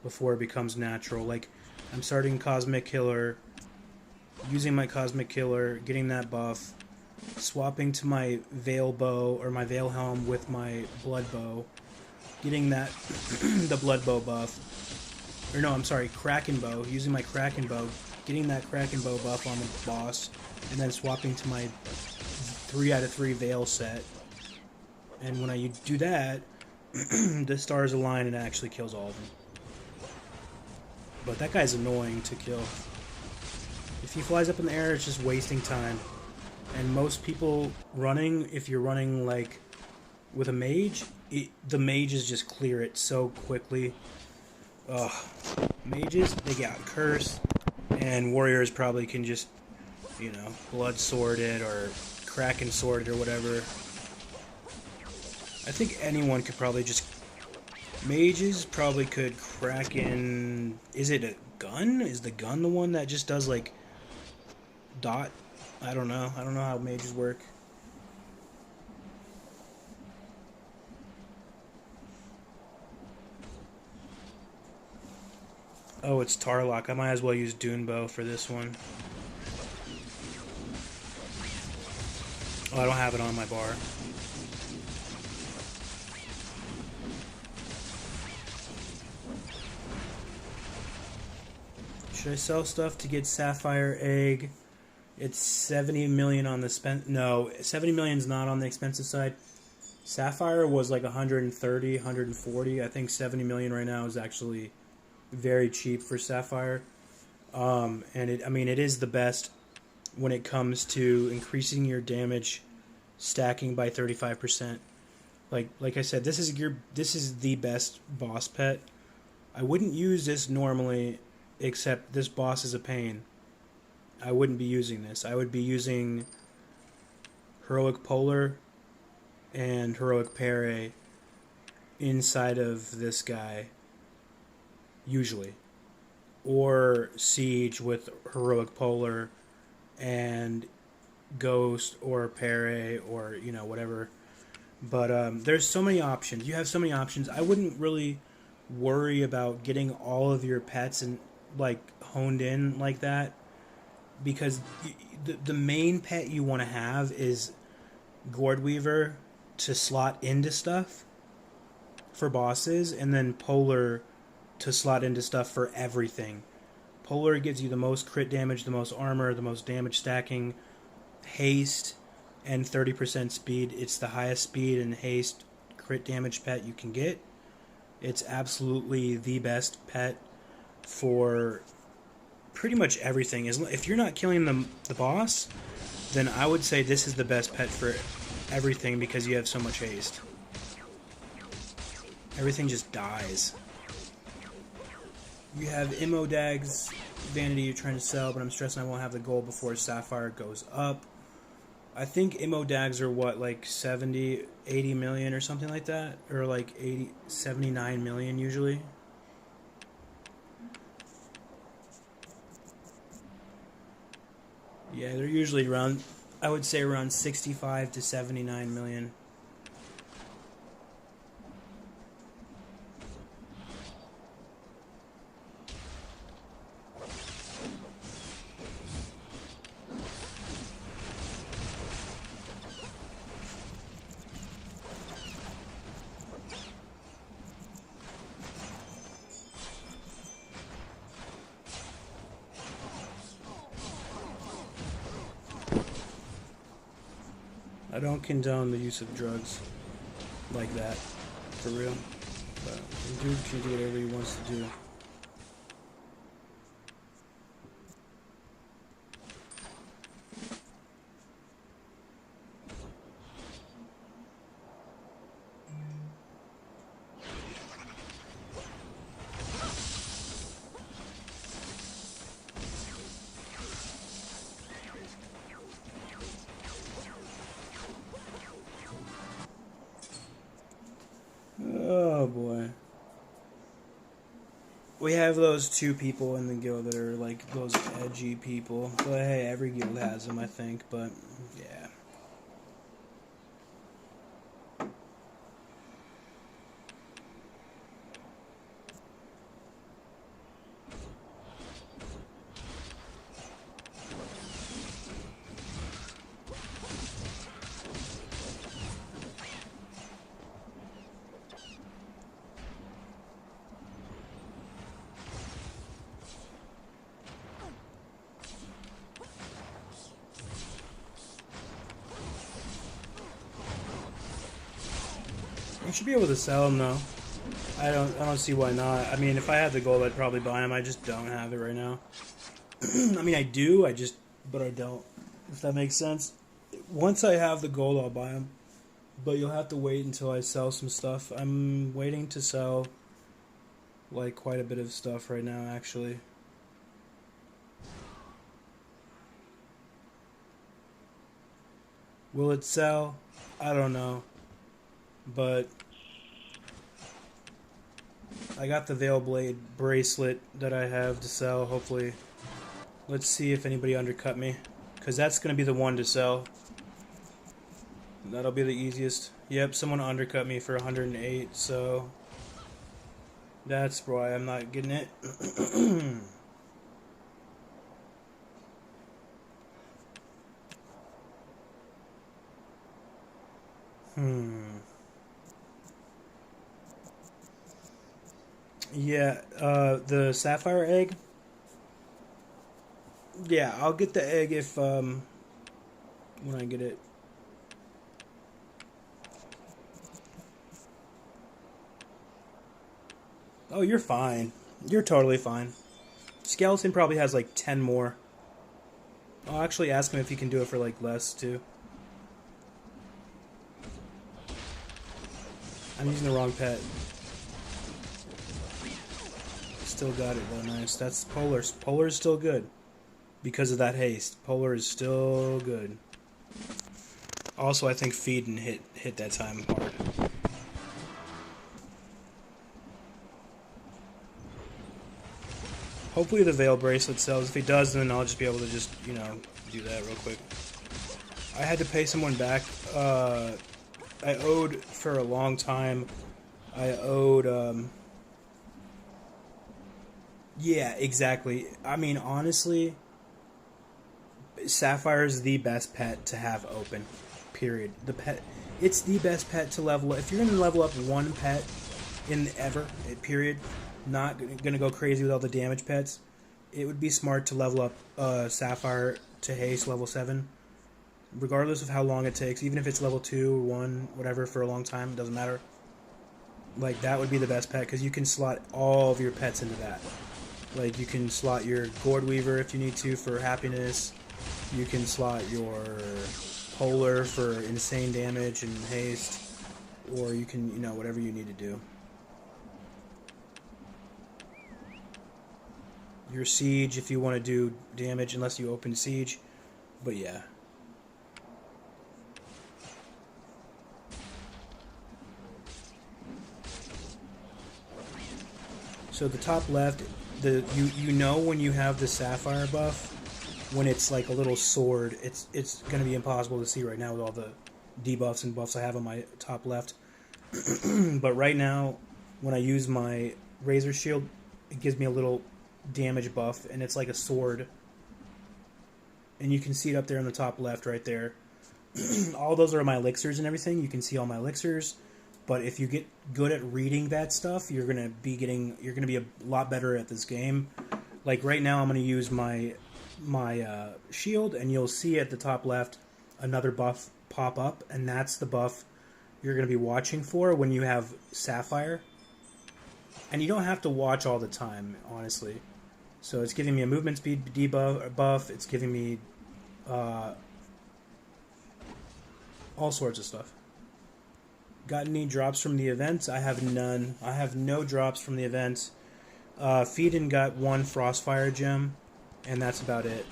before it becomes natural. Like, I'm starting Cosmic Killer, using my Cosmic Killer, getting that buff, swapping to my Veil Bow or my Veil Helm with my Blood Bow, getting that the Blood Bow buff, or no, I'm sorry, Kraken Bow, using my Kraken Bow, getting that Kraken Bow buff on the boss, and then swapping to my 3 out of 3 Veil set. And when I do that, the stars align and it actually kills all of them. But that guy's annoying to kill. If he flies up in the air, it's just wasting time. And most people running, if you're running like with a mage, the mages just clear it so quickly. Ugh. Mages, they got cursed, and warriors probably can just, you know, blood sword it or Kraken sword it or whatever. I think anyone could probably just... Mages probably could Kraken... Is it a gun? Is the gun the one that just does like dot? I don't know. I don't know how mages work. Oh, it's Tarlock. I might as well use Dunebow for this one. Oh, I don't have it on my bar. Should I sell stuff to get Sapphire Egg? It's 70 million on the no, 70 million is not on the expensive side. Sapphire was like 130, 140. I think 70 million right now is actually very cheap for Sapphire. And it is the best when it comes to increasing your damage stacking by 35%. Like I said, this is the best boss pet. I wouldn't use this normally, except this boss is a pain. I wouldn't be using this. I would be using Heroic Polar and Heroic Pere inside of this guy, usually. Or Siege with Heroic Polar and Ghost or Pere or, you know, whatever. But there's so many options. You have so many options. I wouldn't really worry about getting all of your pets and like honed in like that, because the main pet you want to have is Gourdweaver to slot into stuff for bosses, and then Polar to slot into stuff for everything. Polar gives you the most crit damage, the most armor, the most damage stacking, haste, and 30% speed. It's the highest speed and haste crit damage pet you can get. It's absolutely the best pet for pretty much everything. If you're not killing the boss, then I would say this is the best pet for everything, because you have so much haste. Everything just dies. You have Immodag's Vanity you're trying to sell, but I'm stressing I won't have the gold before Sapphire goes up. I think Immodags are what, like 70, 80 million or something like that? Or like 80, 79 million usually. Yeah, they're usually around, I would say around 65 to 79 million. I don't condone the use of drugs like that, for real. But the dude can do whatever he wants to do. Oh boy. We have those two people in the guild that are like those edgy people. But hey, every guild has them, I think. But yeah. You should be able to sell them though. I don't see why not. I mean, if I had the gold, I'd probably buy them. I just don't have it right now. I mean, I do. But I don't. If that makes sense. Once I have the gold, I'll buy them. But you'll have to wait until I sell some stuff. I'm waiting to sell like quite a bit of stuff right now, actually. Will it sell? I don't know. But I got the Veil Blade bracelet that I have to sell, hopefully. Let's see if anybody undercut me. Because that's going to be the one to sell. That'll be the easiest. Yep, someone undercut me for 108, so that's why I'm not getting it. Yeah, the sapphire egg. Yeah, I'll get the egg if when I get it. Oh, you're fine. You're totally fine. Skeleton probably has like 10 more. I'll actually ask him if he can do it for like less too. I'm using the wrong pet. Still got it though, nice. That's Polar. Polar's still good. Because of that haste. Polar is still good. Also, I think Feedin hit that time hard. Hopefully the Veil Bracelet sells. If he does, then I'll just be able to just, do that real quick. I had to pay someone back. I owed for a long time. I owed, yeah, exactly. I mean, honestly, Sapphire is the best pet to have open. Period. It's the best pet to level up. If you're gonna level up one pet in ever, period, not gonna go crazy with all the damage pets, it would be smart to level up Sapphire to haste level 7. Regardless of how long it takes, even if it's level 2, 1, whatever, for a long time, it doesn't matter. Like, that would be the best pet, because you can slot all of your pets into that. Like, you can slot your Gourd Weaver if you need to for happiness. You can slot your Polar for insane damage and haste. Or you can, whatever you need to do. Your Siege if you want to do damage, unless you open Siege. But yeah. So the top left, you know when you have the Sapphire buff, when it's like a little sword, it's going to be impossible to see right now with all the debuffs and buffs I have on my top left. But right now, when I use my Razor Shield, it gives me a little damage buff, and it's like a sword. And you can see it up there on the top left right there. All those are my elixirs and everything. You can see all my elixirs. But if you get good at reading that stuff, you're gonna be a lot better at this game. Like right now, I'm gonna use my shield, and you'll see at the top left another buff pop up, and that's the buff you're going to be watching for when you have Sapphire. And you don't have to watch all the time, honestly. So it's giving me a movement speed debuff. It's giving me all sorts of stuff. Got any drops from the events? I have none. I have no drops from the events. Feedin got 1 Frostfire gem, and that's about it.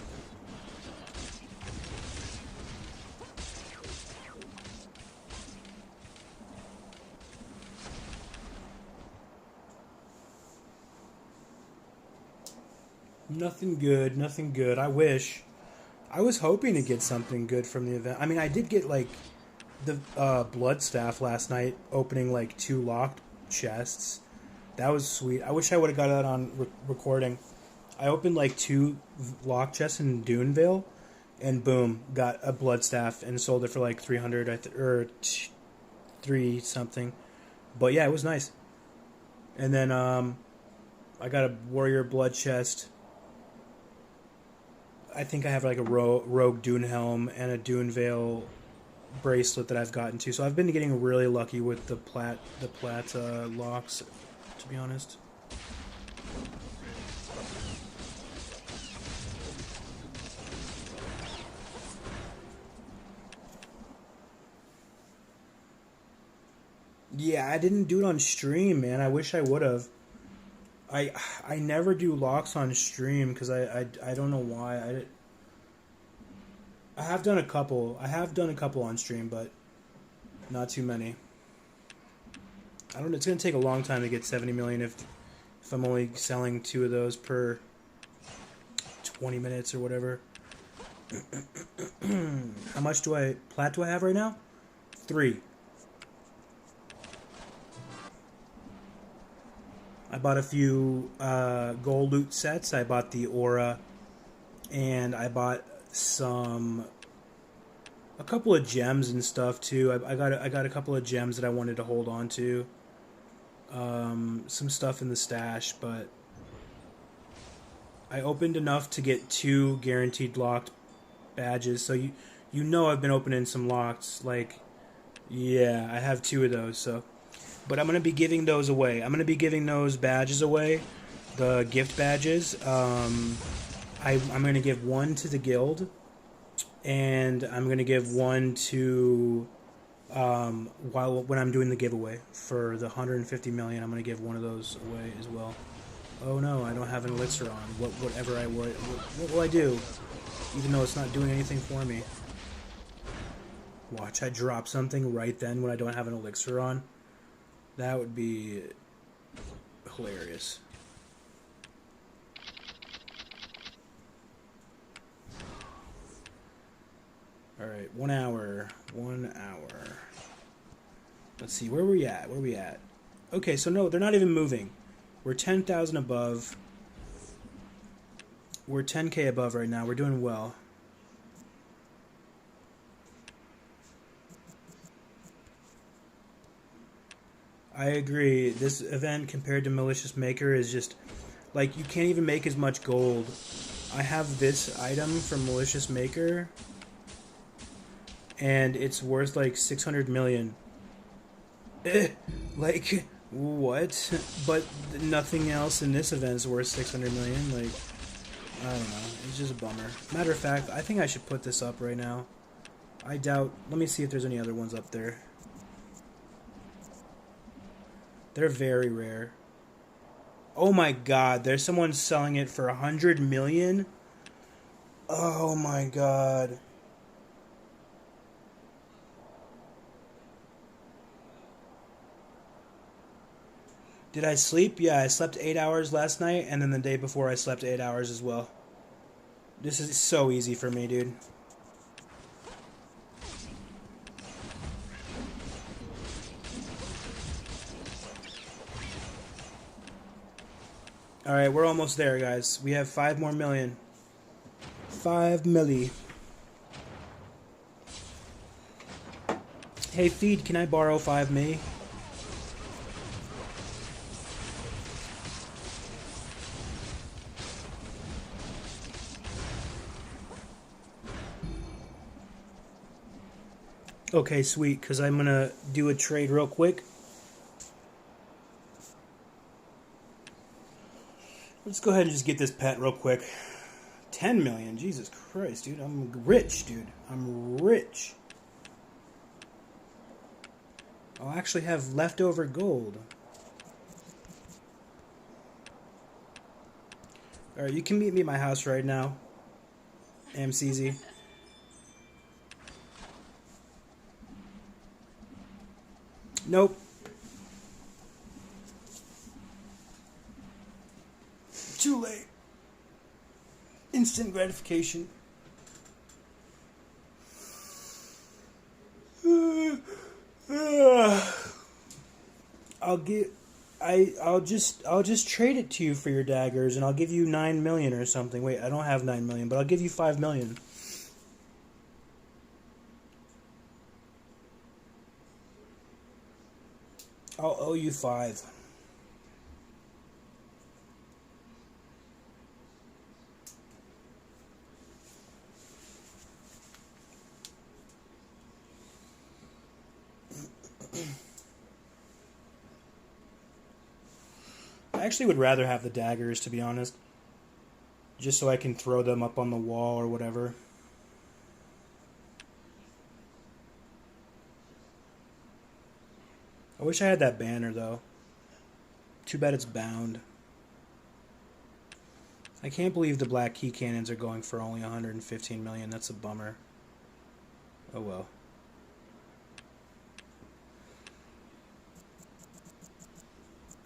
Nothing good, nothing good. I wish. I was hoping to get something good from the event. I mean, I did get, like, the blood staff last night, opening, like, 2 locked chests. That was sweet. I wish I would have got that on recording. I opened, like, 2 locked chests in Dunevale, and boom, got a blood staff and sold it for, like, 300, or 3 something. But, yeah, it was nice. And then, I got a warrior blood chest. I think I have like a rogue Dune helm and a Dunevale bracelet that I've gotten to. So I've been getting really lucky with the plat locks, to be honest. Yeah, I didn't do it on stream, man. I wish I would have. I never do locks on stream because I don't know why. I have done a couple. I have done a couple on stream, but not too many. I don't know. It's gonna take a long time to get 70 million if I'm only selling 2 of those per 20 minutes or whatever. How much plat do I have right now? 3. I bought a few gold loot sets. I bought the aura, and I bought a couple of gems and stuff too. I got a couple of gems that I wanted to hold on to. Some stuff in the stash, but I opened enough to get 2 guaranteed locked badges. So you know I've been opening some locks. Like, yeah, I have 2 of those. So. But I'm going to be giving those away. I'm going to be giving those badges away, the gift badges. I'm going to give 1 to the guild, and I'm going to give 1 to, when I'm doing the giveaway for the 150 million, I'm going to give 1 of those away as well. Oh no, I don't have an elixir on. What will I do? Even though it's not doing anything for me. Watch, I drop something right then when I don't have an elixir on. That would be hilarious. Alright, 1 hour. 1 hour. Let's see, where are we at? Okay, so no, they're not even moving. We're 10,000 above. We're 10k above right now. We're doing well. I agree. This event compared to Malicious Maker is just, like, you can't even make as much gold. I have this item from Malicious Maker, and it's worth, like, 600 million. Like, what? But nothing else in this event is worth 600 million. Like, I don't know. It's just a bummer. Matter of fact, I think I should put this up right now. I doubt... Let me see if there's any other ones up there. They're very rare. Oh my god, there's someone selling it for 100 million? Oh my god. Did I sleep? Yeah, I slept 8 hours last night, and then the day before I slept 8 hours as well. This is so easy for me, dude. Alright, we're almost there, guys. We have 5 more million. 5 milli. Hey, Feed, can I borrow 5 milli? Okay, sweet, because I'm going to do a trade real quick. Let's go ahead and just get this pet real quick. 10 million, Jesus Christ, dude. I'm rich, dude. I'm rich. I'll actually have leftover gold. Alright, you can meet me at my house right now. MCZ. Nope. Too late. Instant gratification. I'll just trade it to you for your daggers, and I'll give you 9 million or something. Wait, I don't have 9 million, but I'll give you 5 million. I'll owe you 5. I actually would rather have the daggers, to be honest. Just so I can throw them up on the wall or whatever. I wish I had that banner, though. Too bad it's bound. I can't believe the black key cannons are going for only 115 million. That's a bummer. Oh well.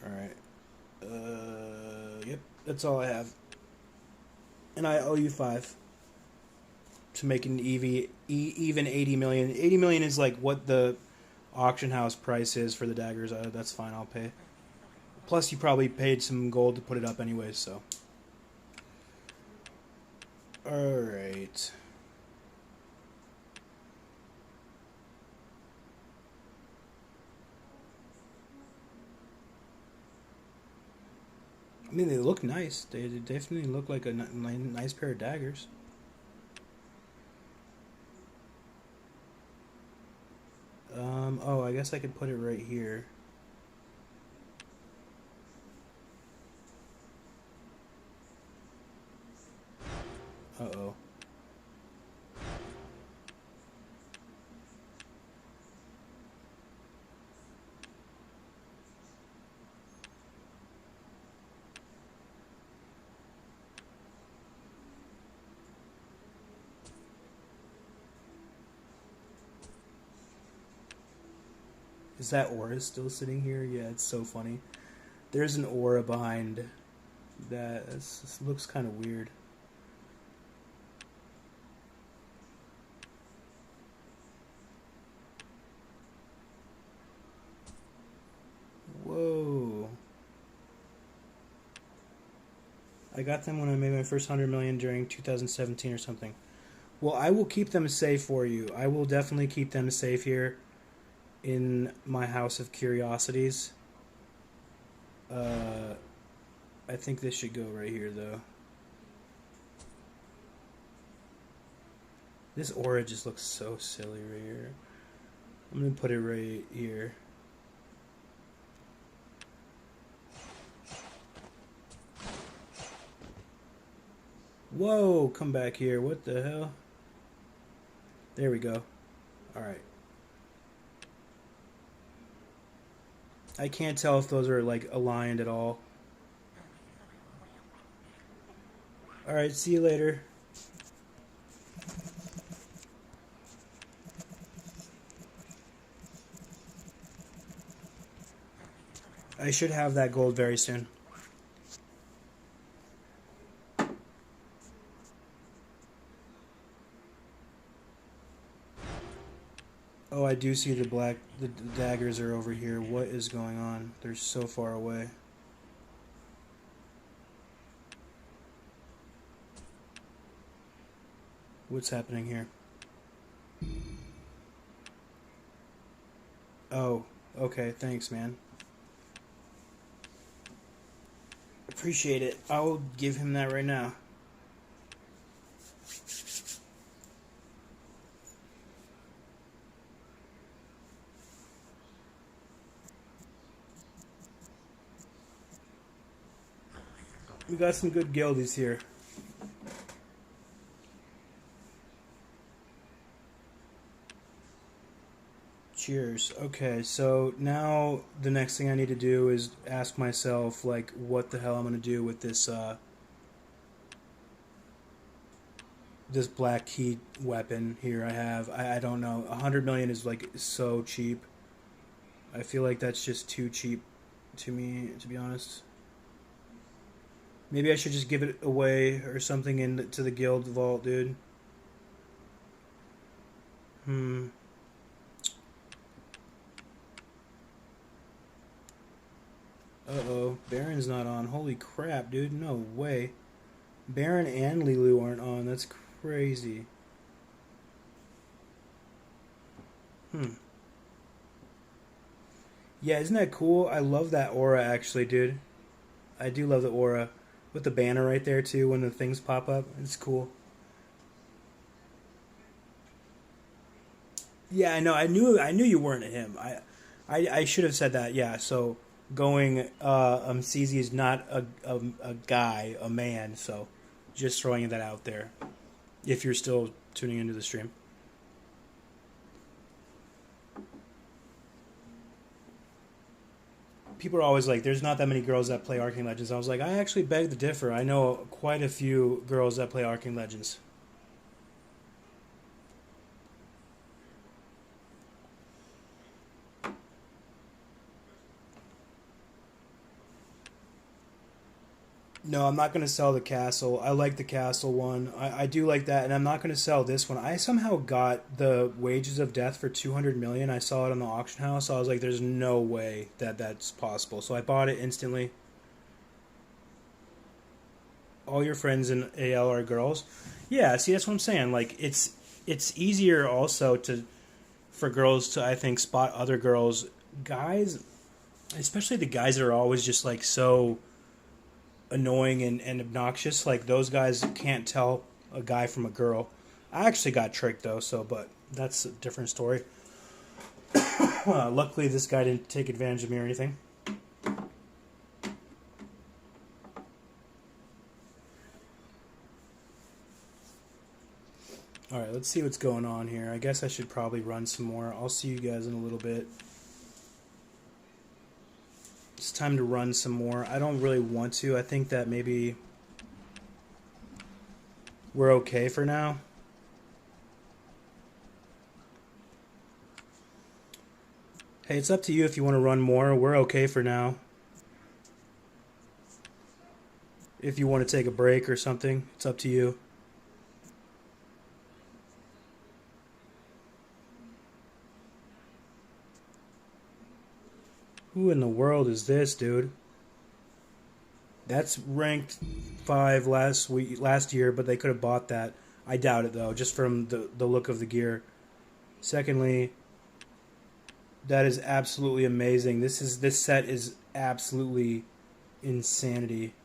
Alright. Yep, that's all I have. And I owe you 5 to make an even 80 million. 80 million is like what the auction house price is for the daggers. That's fine, I'll pay. Plus, you probably paid some gold to put it up anyways, so. Alright. I mean, they look nice. They definitely look like a nice pair of daggers. Oh, I guess I could put it right here. Uh-oh. Is that aura still sitting here? Yeah, it's so funny. There's an aura behind that. This looks kind of weird. Whoa. I got them when I made my first 100 million during 2017 or something. Well, I will keep them safe for you. I will definitely keep them safe here in my house of curiosities. I think this should go right here, though. This aura just looks so silly right here. I'm gonna put it right here. Whoa, come back here. What the hell? There we go. Alright. I can't tell if those are like aligned at all. Alright, see you later. I should have that gold very soon. Oh, I do see the daggers are over here. What is going on? They're so far away. What's happening here? Oh, okay, thanks, man. Appreciate it. I'll give him that right now. We got some good guildies here. Cheers. Okay, so now the next thing I need to do is ask myself, like, what the hell I'm gonna do with this, this black key weapon here I have. I don't know. 100 million is, like, so cheap. I feel like that's just too cheap to me, to be honest. Maybe I should just give it away or something into the guild vault, dude. Uh-oh. Baron's not on. Holy crap, dude. No way. Baron and Lilu aren't on. That's crazy. Yeah, isn't that cool? I love that aura, actually, dude. I do love the aura. With the banner right there, too, when the things pop up. It's cool. Yeah, I know. I knew you weren't a him. I should have said that. Yeah, so going CZ is not a guy, a man, so just throwing that out there if you're still tuning into the stream. People are always like, there's not that many girls that play Arcane Legends. I was like, I actually beg to differ. I know quite a few girls that play Arcane Legends. No, I'm not going to sell the castle. I like the castle one. I do like that, and I'm not going to sell this one. I somehow got the Wages of Death for 200 million. I saw it on the auction house. So I was like, there's no way that that's possible. So I bought it instantly. All your friends in AL are girls. Yeah, see, that's what I'm saying. Like, it's easier also for girls to, I think, spot other girls. Guys, especially the guys that are always just like so annoying and obnoxious, like those guys can't tell a guy from a girl. I actually got tricked though, but that's a different story. Luckily this guy didn't take advantage of me or anything. Alright, let's see what's going on here. I guess I should probably run some more. I'll see you guys in a little bit. It's time to run some more. I don't really want to. I think that maybe we're okay for now. Hey, it's up to you if you want to run more. We're okay for now. If you want to take a break or something, it's up to you. Who in the world is this, dude? That's ranked 5 last year, but they could have bought that. I doubt it though, just from the look of the gear. Secondly, that is absolutely amazing. This set is absolutely insanity.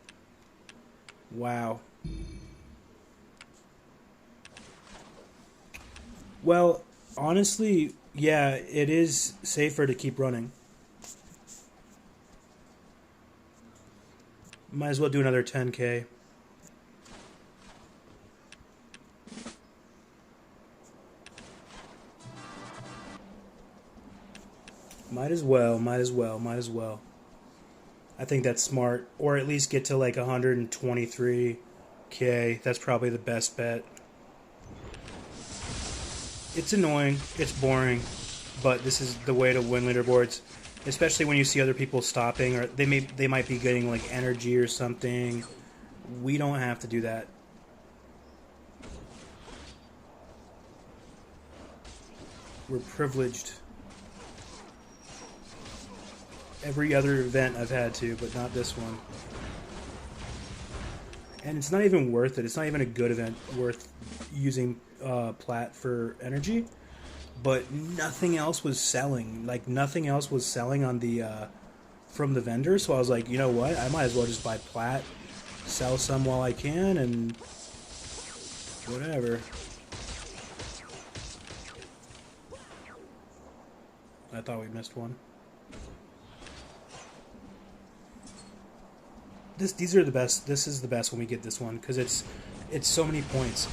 Wow. Well, honestly, yeah, it is safer to keep running. Might as well do another 10K. Might as well. I think that's smart. Or at least get to like 123K. That's probably the best bet. It's annoying. It's boring. But this is the way to win leaderboards. Especially when you see other people stopping, or they might be getting like energy or something. We don't have to do that. We're privileged. Every other event I've had to, but not this one. And it's not even worth it. It's not even a good event worth using plat for energy. But nothing else was selling. Like, nothing else was selling on the from the vendor. So I was like, you know what? I might as well just buy plat, sell some while I can, and whatever. I thought we missed one. These are the best. This is the best when we get this one because it's so many points.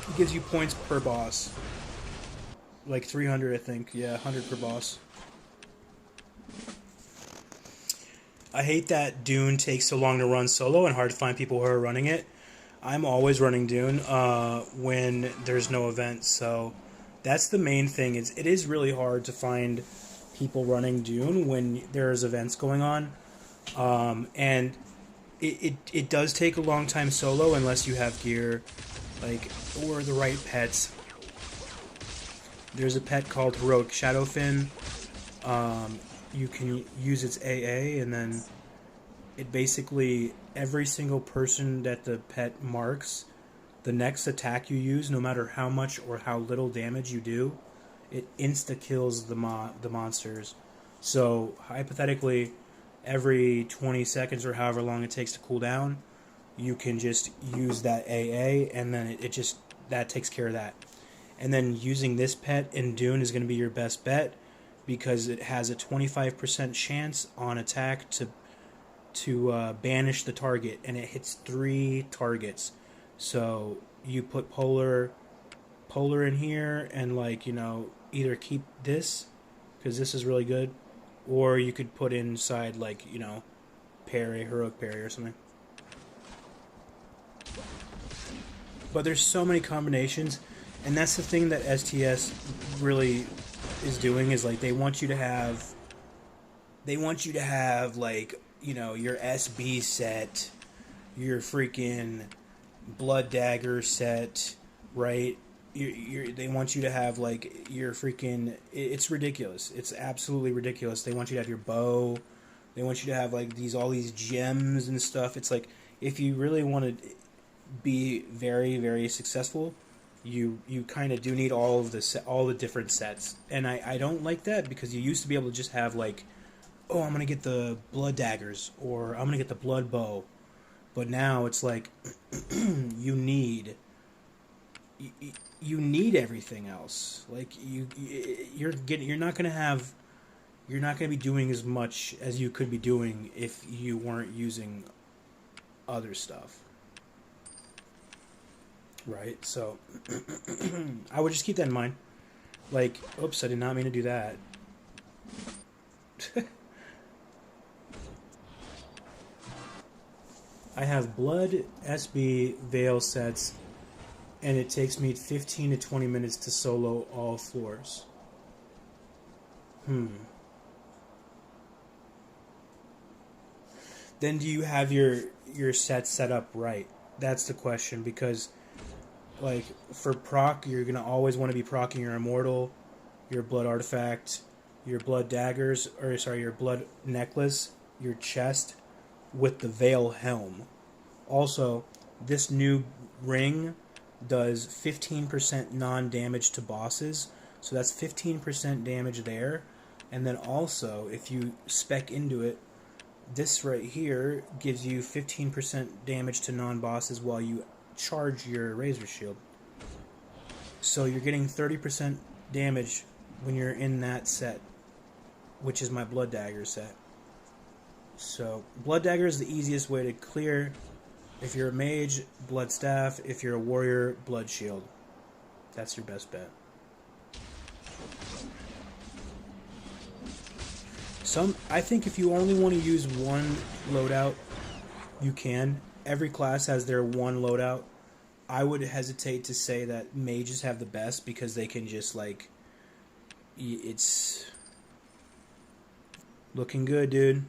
It gives you points per boss. Like 300, I think. Yeah, 100 per boss. I hate that Dune takes so long to run solo and hard to find people who are running it. I'm always running Dune when there's no event, so that's the main thing. It is really hard to find people running Dune when there's events going on, and it does take a long time solo unless you have gear, like, or the right pets. There's a pet called Heroic Shadowfin. You can use its AA, and then it basically, every single person that the pet marks, the next attack you use, no matter how much or how little damage you do, it insta-kills the monsters. So, hypothetically, every 20 seconds or however long it takes to cool down, you can just use that AA, and then that takes care of that. And then using this pet in Dune is going to be your best bet, because it has a 25% chance on attack to banish the target, and it hits 3 targets. So you put Polar in here, and, like, you know, either keep this because this is really good, or you could put inside, like, you know, parry, heroic parry or something. But there's so many combinations, and that's the thing that STS really is doing, is like they want you to have like, you know, your SB set, your freaking blood dagger set, right? They want you to have, like, your freaking, it's ridiculous. It's absolutely ridiculous. They want you to have your bow. They want you to have, like, all these gems and stuff. It's like, if you really want to be very, very successful, you kind of do need all the different sets. And I don't like that, because you used to be able to just have, like, oh, I'm going to get the blood daggers, or I'm going to get the blood bow. But now it's like, you need everything else. Like, you're not going to be doing as much as you could be doing if you weren't using other stuff. Right? So I would just keep that in mind. Like, oops, I did not mean to do that. I have Blood, SB, Veil sets, and it takes me 15 to 20 minutes to solo all floors. Then do you have your set set up right? That's the question, because, like, for proc, you're going to always want to be proccing your Immortal, your Blood Artifact, your Blood Daggers, or sorry, your Blood Necklace, your chest, with the Veil Helm. Also, this new ring does 15% non-damage to bosses, so that's 15% damage there. And then also, if you spec into it, this right here gives you 15% damage to non-bosses while you charge your Razor Shield. So you're getting 30% damage when you're in that set, which is my Blood Dagger set. So Blood Dagger is the easiest way to clear. If you're a mage, Blood Staff. If you're a warrior, Blood Shield. That's your best bet. I think if you only want to use one loadout, you can. Every class has their one loadout. I would hesitate to say that mages have the best, because they can just, like, it's looking good, dude.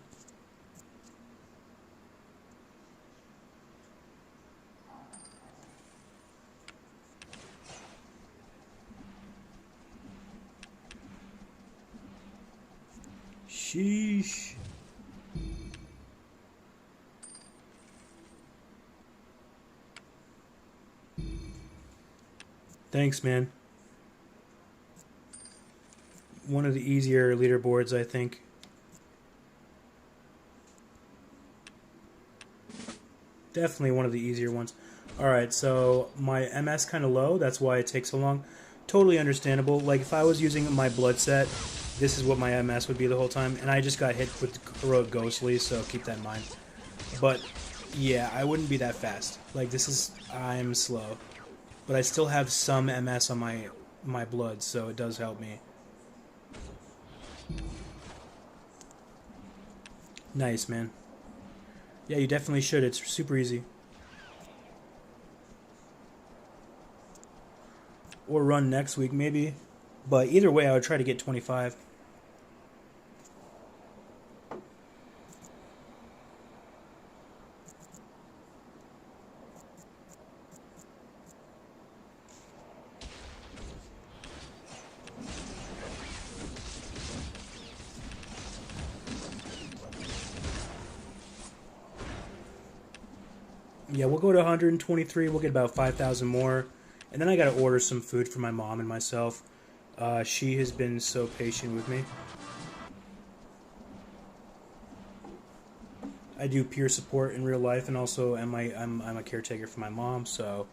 Sheesh. Thanks, man. One of the easier leaderboards, I think. Definitely one of the easier ones. Alright, so my MS kind of low. That's why it takes so long. Totally understandable. Like, if I was using my blood set, this is what my MS would be the whole time, and I just got hit with heroic ghostly, so keep that in mind. But yeah, I wouldn't be that fast. Like this is, I'm slow, but I still have some MS on my blood, so it does help me. Nice, man. Yeah, you definitely should. It's super easy. Or run next week, maybe. But either way, I would try to get 25. Yeah, we'll go to 123. We'll get about 5,000 more. And then I gotta order some food for my mom and myself. She has been so patient with me. I do peer support in real life, and also I'm a caretaker for my mom. So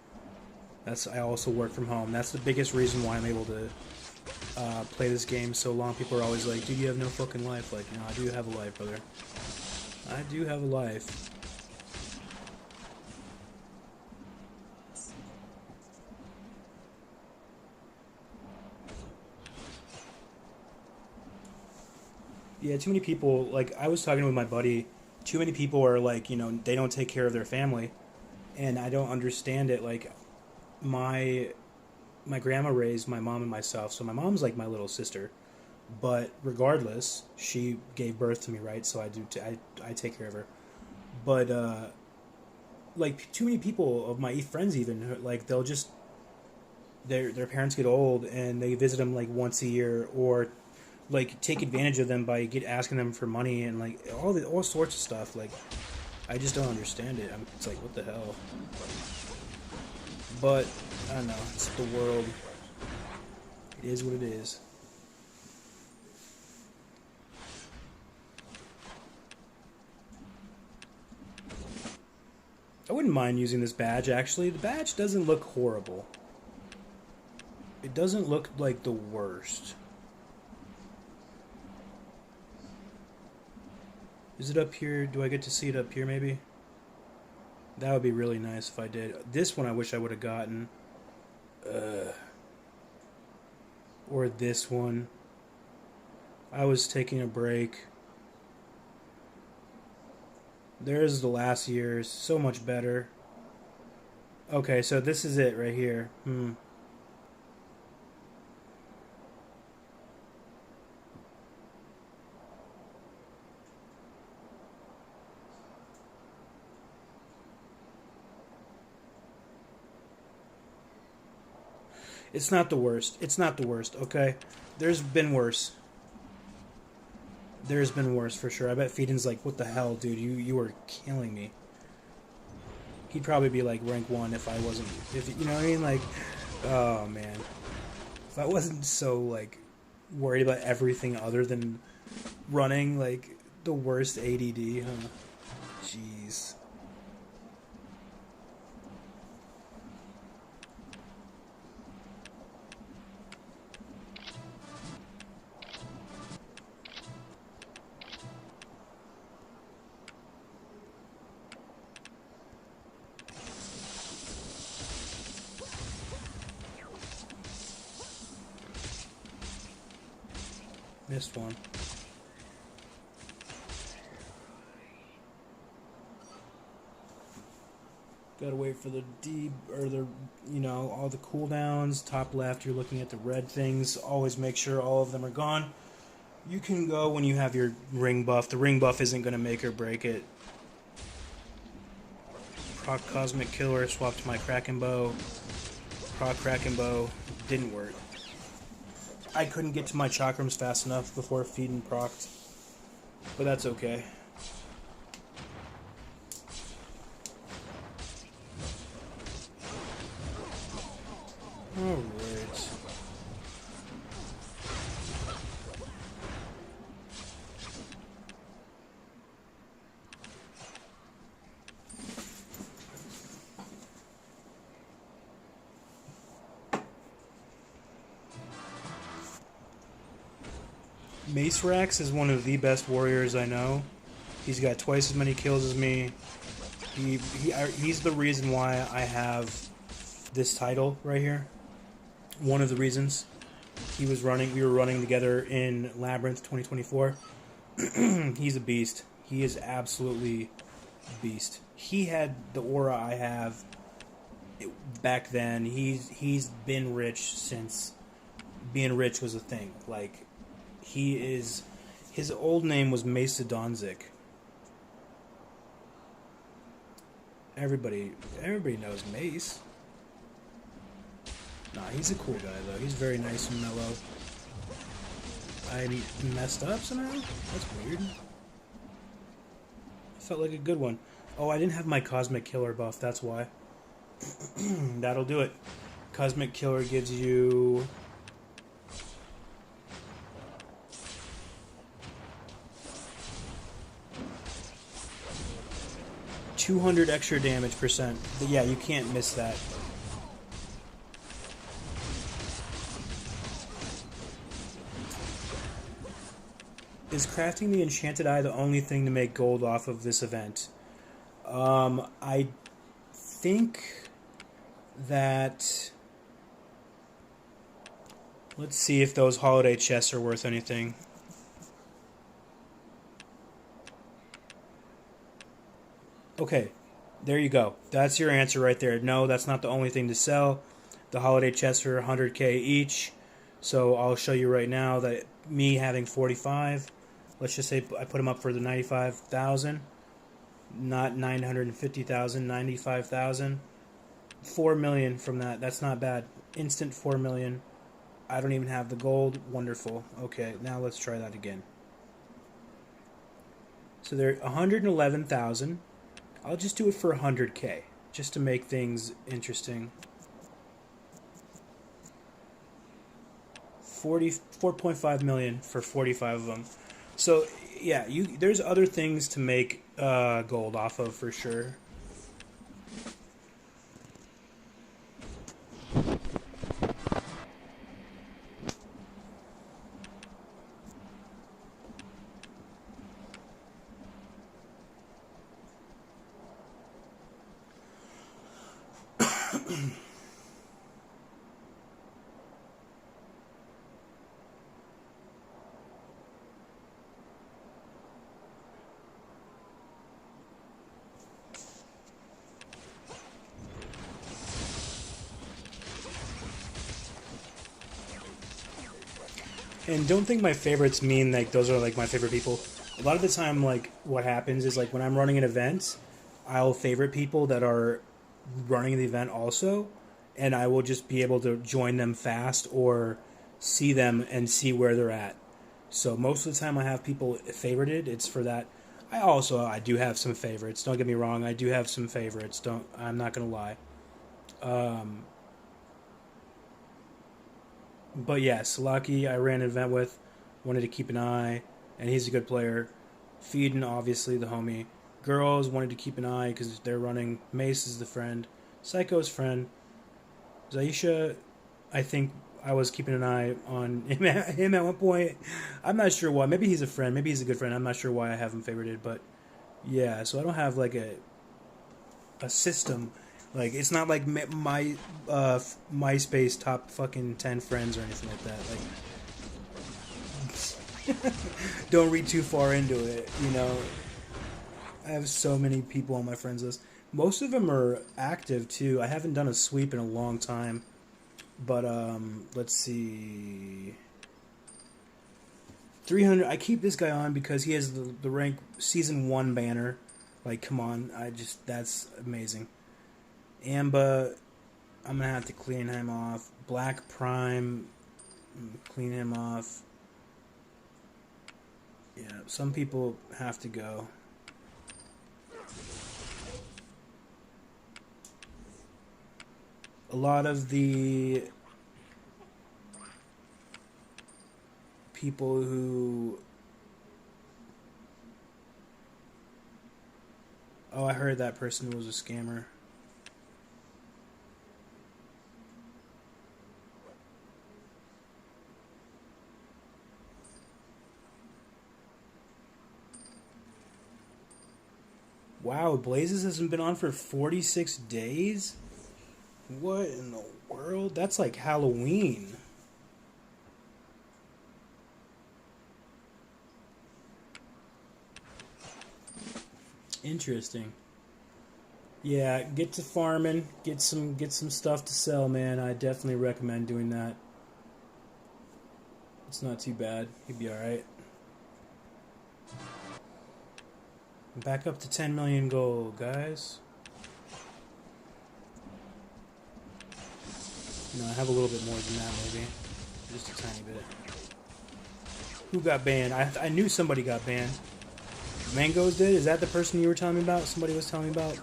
I also work from home. That's the biggest reason why I'm able to play this game so long. People are always like, "Dude, you have no fucking life." Like, no, I do have a life, brother. I do have a life. Yeah, too many people, like, I was talking with my buddy, too many people are like, they don't take care of their family, and I don't understand it. Like, my my grandma raised my mom and myself, so my mom's like my little sister, but regardless, she gave birth to me, right? So I take care of her. But like, too many people of my friends, even, like, they'll just, their parents get old and they visit them like once a year, or like take advantage of them by asking them for money, and like all sorts of stuff. Like, I just don't understand it. It's like, what the hell? But I don't know. It's the world. It is what it is. I wouldn't mind using this badge, actually. The badge doesn't look horrible. It doesn't look like the worst. Is it up here? Do I get to see it up here, maybe? That would be really nice if I did. This one I wish I would have gotten. Or this one. I was taking a break. There's the last year's. So much better. Okay, so this is it right here. It's not the worst. It's not the worst, okay? There's been worse. There's been worse for sure. I bet Feedin's like, what the hell, dude? You are killing me. He'd probably be like rank 1 if I wasn't, you know what I mean? Like, oh man. If I wasn't so like worried about everything other than running like the worst ADD, huh? Jeez. Missed one. Gotta wait for the or the, all the cooldowns. Top left, you're looking at the red things. Always make sure all of them are gone. You can go when you have your ring buff. The ring buff isn't gonna make or break it. Proc Cosmic Killer, swapped my Kraken Bow. Proc Kraken Bow, didn't work. I couldn't get to my chakrams fast enough before Feedin procced. But that's okay. Alright. Mace Rax is one of the best warriors I know. He's got twice as many kills as me. He's the reason why I have this title right here. One of the reasons. We were running together in Labyrinth 2024. He's a beast. He is absolutely a beast. He had the aura I have back then. He's been rich since being rich was a thing. Like, his old name was Mesa Donzik. Everybody knows Mace. Nah, he's a cool guy though. He's very nice and mellow. I messed up somehow? That's weird. Felt like a good one. Oh, I didn't have my Cosmic Killer buff, that's why. That'll do it. Cosmic Killer gives you... $200 extra damage percent. But yeah, you can't miss that. Is crafting the Enchanted Eye the only thing to make gold off of this event? I think that... Let's see if those holiday chests are worth anything. Okay, there you go. That's your answer right there. No, that's not the only thing to sell. The holiday chests are 100k each. So I'll show you right now that me having 45, let's just say I put them up for the 95,000, not 950,000, 95,000. 4 million from that. That's not bad. Instant 4 million. I don't even have the gold. Wonderful. Okay, now let's try that again. So they're 111,000. I'll just do it for 100k, just to make things interesting. 4.5 million for 45 of them. So yeah, there's other things to make gold off of for sure. And don't think my favorites mean like those are like my favorite people. A lot of the time, like what happens is like when I'm running an event, I'll favorite people that are running the event also, and I will just be able to join them fast or see them and see where they're at. So most of the time I have people favorited. It's for that. I do have some favorites. Don't get me wrong. I do have some favorites. I'm not gonna lie. But yeah, Salaki, I ran an event with, wanted to keep an eye, and he's a good player. Feedin, obviously, the homie. Girls wanted to keep an eye because they're running. Mace is the friend. Psycho's friend. Zaisha, I think I was keeping an eye on him at one point. I'm not sure why. Maybe he's a friend. Maybe he's a good friend. I'm not sure why I have him favorited, but yeah. So I don't have like a system. Like, it's not like my MySpace top fucking 10 friends or anything like that. Like, don't read too far into it, you know. I have so many people on my friends list. Most of them are active, too. I haven't done a sweep in a long time. But, let's see. 300. I keep this guy on because he has the rank Season 1 banner. Like, come on. That's amazing. Amba, I'm going to have to clean him off. Black Prime, clean him off. Yeah, some people have to go. A lot of the people who... Oh, I heard that person was a scammer. Wow, Blazes hasn't been on for 46 days? What in the world? That's like Halloween. Interesting. Yeah, get to farming, get some stuff to sell, man. I definitely recommend doing that. It's not too bad. You'd be alright. Back up to 10 million gold, guys. No, I have a little bit more than that, maybe. Just a tiny bit. Who got banned? I knew somebody got banned. Mangoes did? Is that the person you were telling me about? Somebody was telling me about?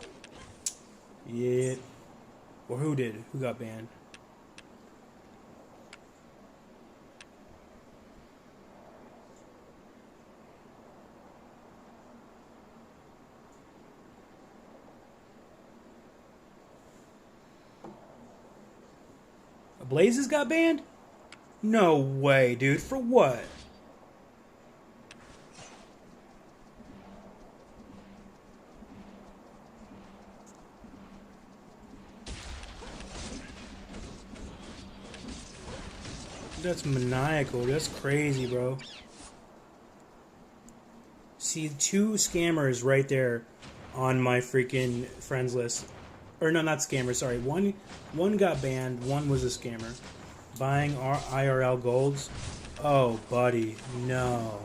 Yeah. Or who did? Who got banned? Blazes got banned? No way, dude. For what? That's maniacal. That's crazy, bro. See, 2 scammers right there on my freaking friends list. Or no, not scammer. Sorry, one got banned. One was a scammer. Buying our IRL golds. Oh, buddy, no.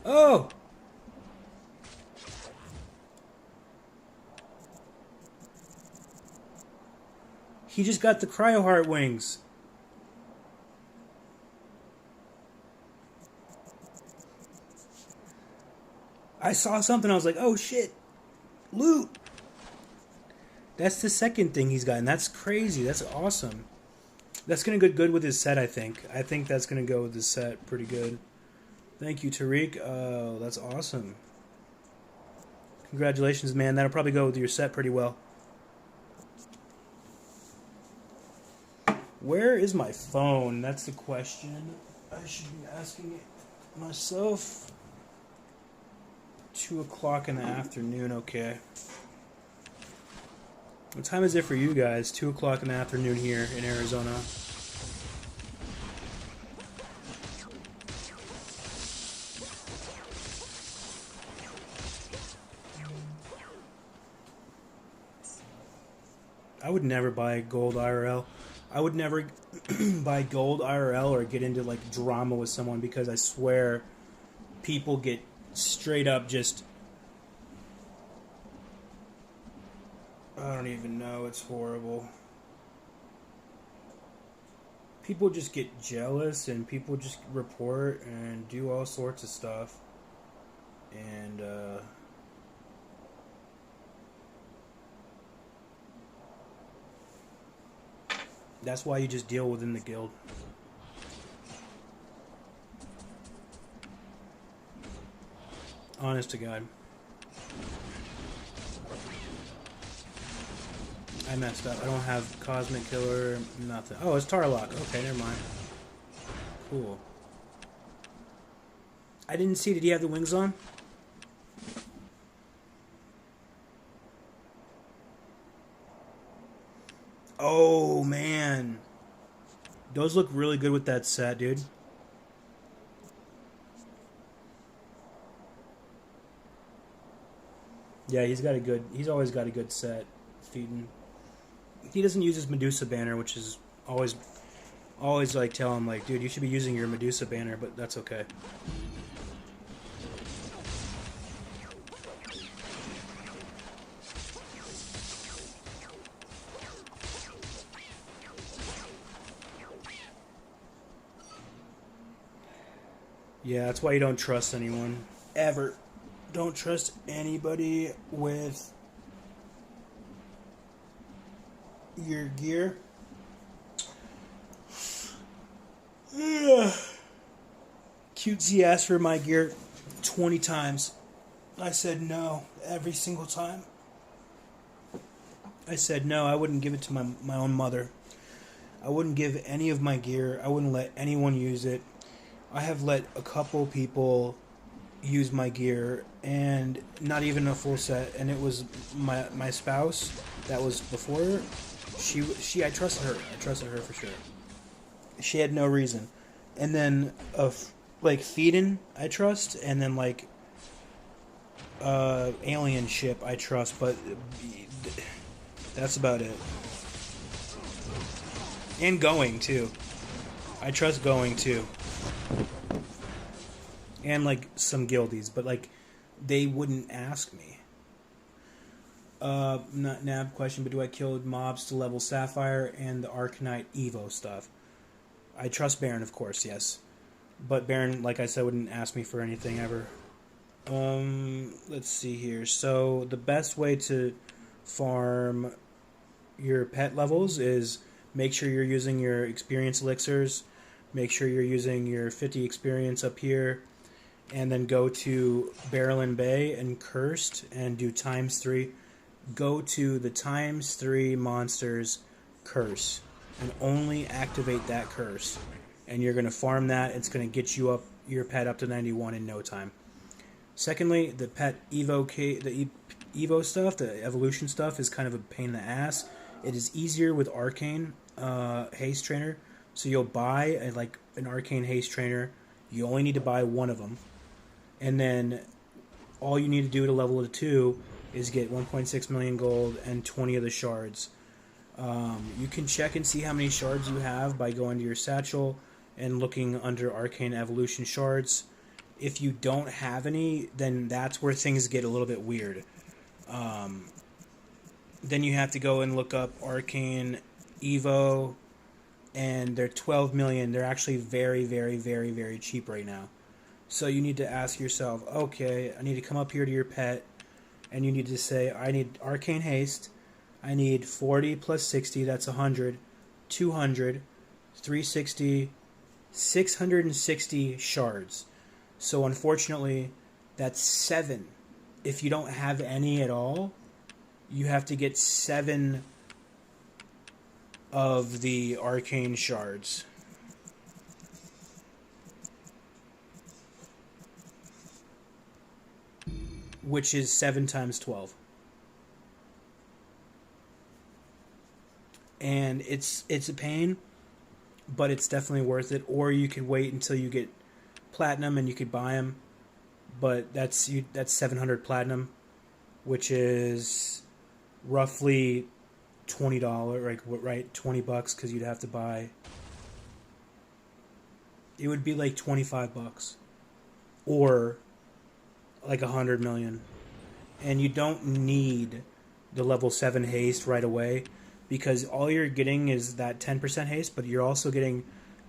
Oh. He just got the cryo heart wings. I saw something, I was like, oh shit, loot. That's the second thing he's gotten. That's crazy. That's awesome. That's going to go good with his set, I think. I think that's going to go with his set pretty good. Thank you, Tariq. Oh, that's awesome. Congratulations, man. That'll probably go with your set pretty well. Where is my phone? That's the question. I should be asking it myself. 2 o'clock in the afternoon, okay. What time is it for you guys? 2 o'clock in the afternoon here in Arizona. I would never buy gold IRL. I would never buy gold IRL or get into like drama with someone because I swear people get straight up just... I don't even know. It's horrible. People just get jealous and people just report and do all sorts of stuff. And, that's why you just deal within the guild. Honest to God. I messed up. I don't have Cosmic Killer, nothing. Oh, it's Tarlock. Okay, never mind. Cool. I didn't see. Did he have the wings on? Oh, man. Those look really good with that set, dude. Yeah, he's always got a good set. Feeding. He doesn't use his Medusa banner, which is always like tell him like, dude, you should be using your Medusa banner, but that's okay. Yeah, that's why you don't trust anyone. Ever. Don't trust anybody with your gear. Cutesy asked for my gear 20 times. I said no every single time. I said no, I wouldn't give it to my own mother. I wouldn't give any of my gear. I wouldn't let anyone use it. I have let a couple people use my gear, and not even a full set. And it was my spouse that was before her. She I trusted her. I trusted her for sure. She had no reason. And then like feeding I trust, and then like alien ship I trust, but that's about it. And going too. I trust going too. And like some guildies, but like they wouldn't ask me. Not nab question, but do I kill mobs to level Sapphire and the Arcanite Evo stuff? I trust Baron, of course, yes. But Baron, like I said, wouldn't ask me for anything ever. Let's see here. So the best way to farm your pet levels is make sure you're using your experience elixirs. Make sure you're using your 50 experience up here. And then go to Barrel and Bay and Cursed and do ×3. Go to the ×3 monsters curse and only activate that curse. And you're going to farm that. It's going to get you up your pet up to 91 in no time. Secondly, the pet Evo stuff, the evolution stuff, is kind of a pain in the ass. It is easier with Arcane Haste Trainer. So you'll buy an Arcane Haste Trainer. You only need to buy one of them. And then all you need to do to level it to 2 is get 1.6 million gold and 20 of the shards. You can check and see how many shards you have by going to your satchel and looking under Arcane Evolution shards. If you don't have any, then that's where things get a little bit weird. Then you have to go and look up Arcane Evo, and they're 12 million. They're actually very, very, very, very cheap right now. So you need to ask yourself, okay, I need to come up here to your pet, and you need to say, I need Arcane Haste, I need 40 plus 60, that's 100, 200, 360, 660 shards. So unfortunately, that's 7. If you don't have any at all, you have to get 7 of the arcane shards. Which is 7 times 12. And it's a pain, but it's definitely worth it. Or you could wait until you get platinum and you could buy them, but that's 700 platinum, which is roughly $20, right? $20 because you'd have to buy. It would be like $25, or like 100 million, and you don't need the level 7 haste right away, because all you're getting is that 10% haste, but you're also getting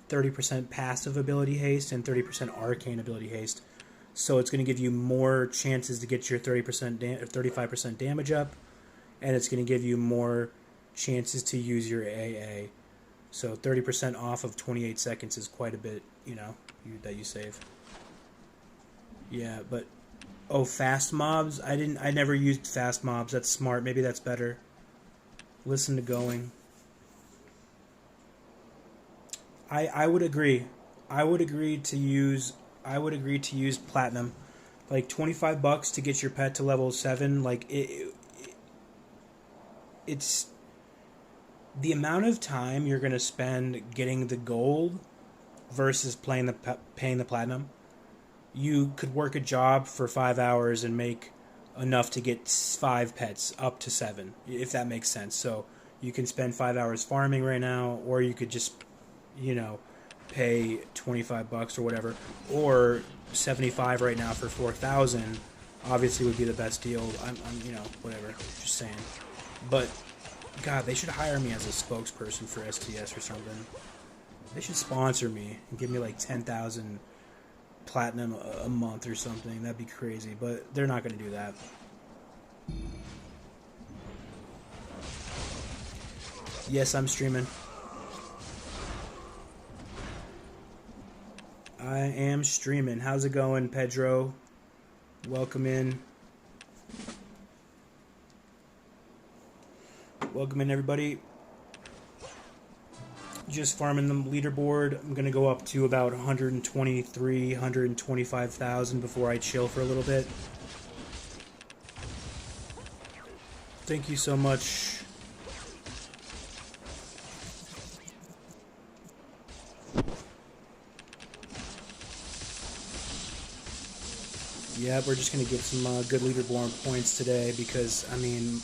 30% passive ability haste and 30% arcane ability haste. So it's going to give you more chances to get your 35% damage up, and it's going to give you more chances to use your AA. So 30% off of 28 seconds is quite a bit, that you save. Yeah, but fast mobs. I never used fast mobs. That's smart. Maybe that's better. Listen to going. I would agree. I would agree to use platinum, like $25 to get your pet to level 7. Like it's the amount of time you're gonna spend getting the gold versus paying the platinum. You could work a job for 5 hours and make enough to get 5 pets up to 7, if that makes sense. So you can spend 5 hours farming right now, or you could just pay $25 or whatever, or 75 right now for 4,000. Obviously, would be the best deal. I'm whatever. Just saying. But God, they should hire me as a spokesperson for STS or something. They should sponsor me and give me like 10,000 platinum a month or something. That'd be crazy. But they're not going to do that. Yes, I'm streaming. I am streaming. How's it going, Pedro? Welcome in. Welcome in, everybody. just farming the leaderboard. I'm gonna go up to about 123, 125,000 before I chill for a little bit. Thank you so much. Yeah, we're just gonna get some good leaderboard points today because, I mean,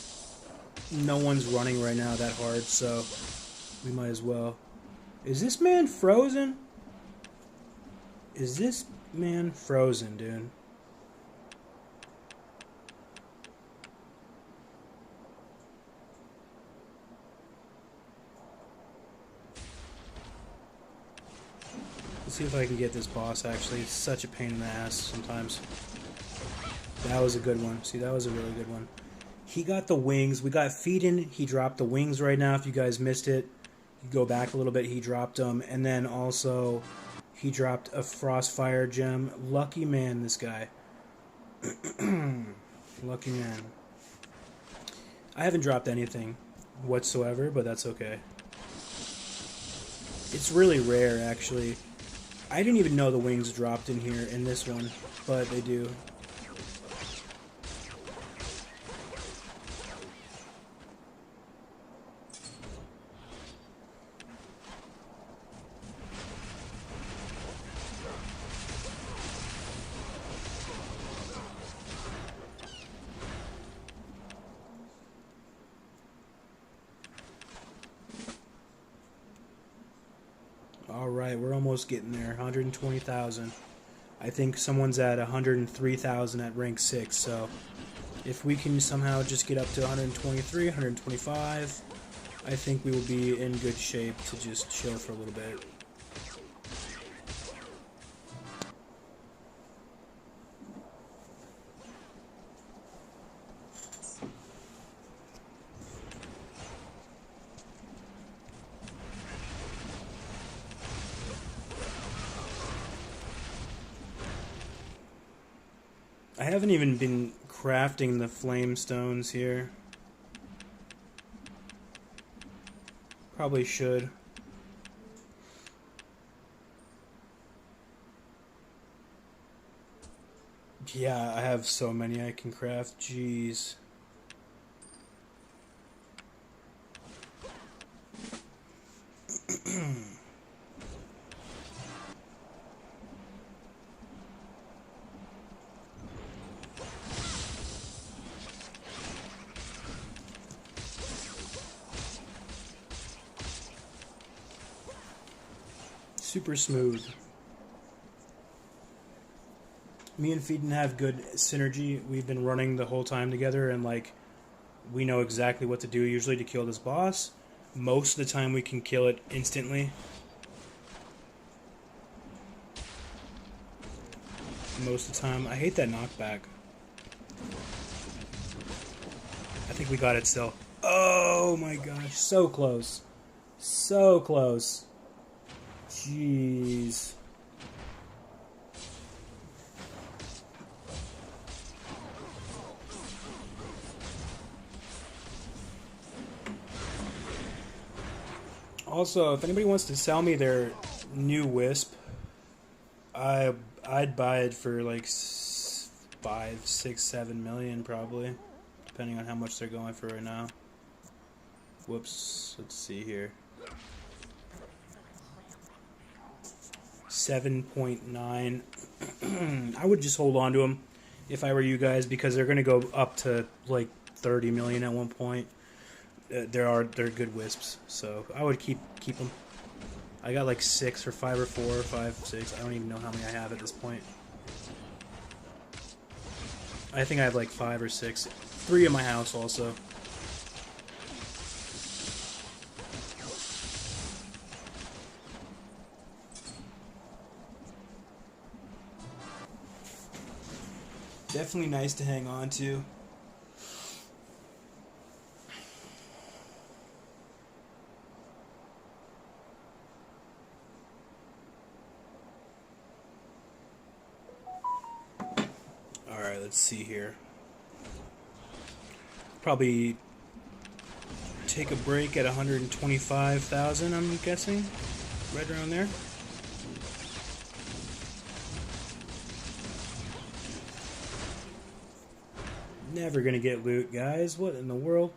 no one's running right now that hard, so we might as well. Is this man frozen? Is this man frozen, dude? Let's see if I can get this boss, actually. It's such a pain in the ass sometimes. That was a good one. See, that was a really good one. He got the wings. We got Feedin. He dropped the wings right now. If you guys missed it, you go back a little bit. He dropped them. And then also, he dropped a Frostfire gem. Lucky man, this guy. Lucky man. I haven't dropped anything whatsoever, but that's okay. It's really rare, actually. I didn't even know the wings dropped in here in this one, but they do. Alright, we're almost getting there. 120,000. I think someone's at 103,000 at rank 6, so if we can somehow just get up to 123, 125, I think we will be in good shape to just chill for a little bit. I haven't even been crafting the flame stones here. Probably should. Yeah, I have so many I can craft. Jeez. Super smooth. Me and Feedin have good synergy. We've been running the whole time together, and like, we know exactly what to do usually to kill this boss. Most of the time we can kill it instantly. Most of the time. I hate that knockback. I think we got it still. Oh my gosh, so close. So close. Jeez. Also, if anybody wants to sell me their new Wisp, I'd buy it for like 5, 6, 7 million probably, depending on how much they're going for right now. Whoops. Let's see here. 7.9. I would just hold on to them if I were you guys, because they're going to go up to like 30 million at one point. They're good wisps, so I would keep them. I got like 6 or 5 or 4 or 5, 6. I don't even know how many I have at this point. I think I have like 5 or 6. 3 in my house also. Definitely nice to hang on to. Alright, let's see here. Probably take a break at 125,000, I'm guessing. Right around there. Never gonna get loot, guys. What in the world?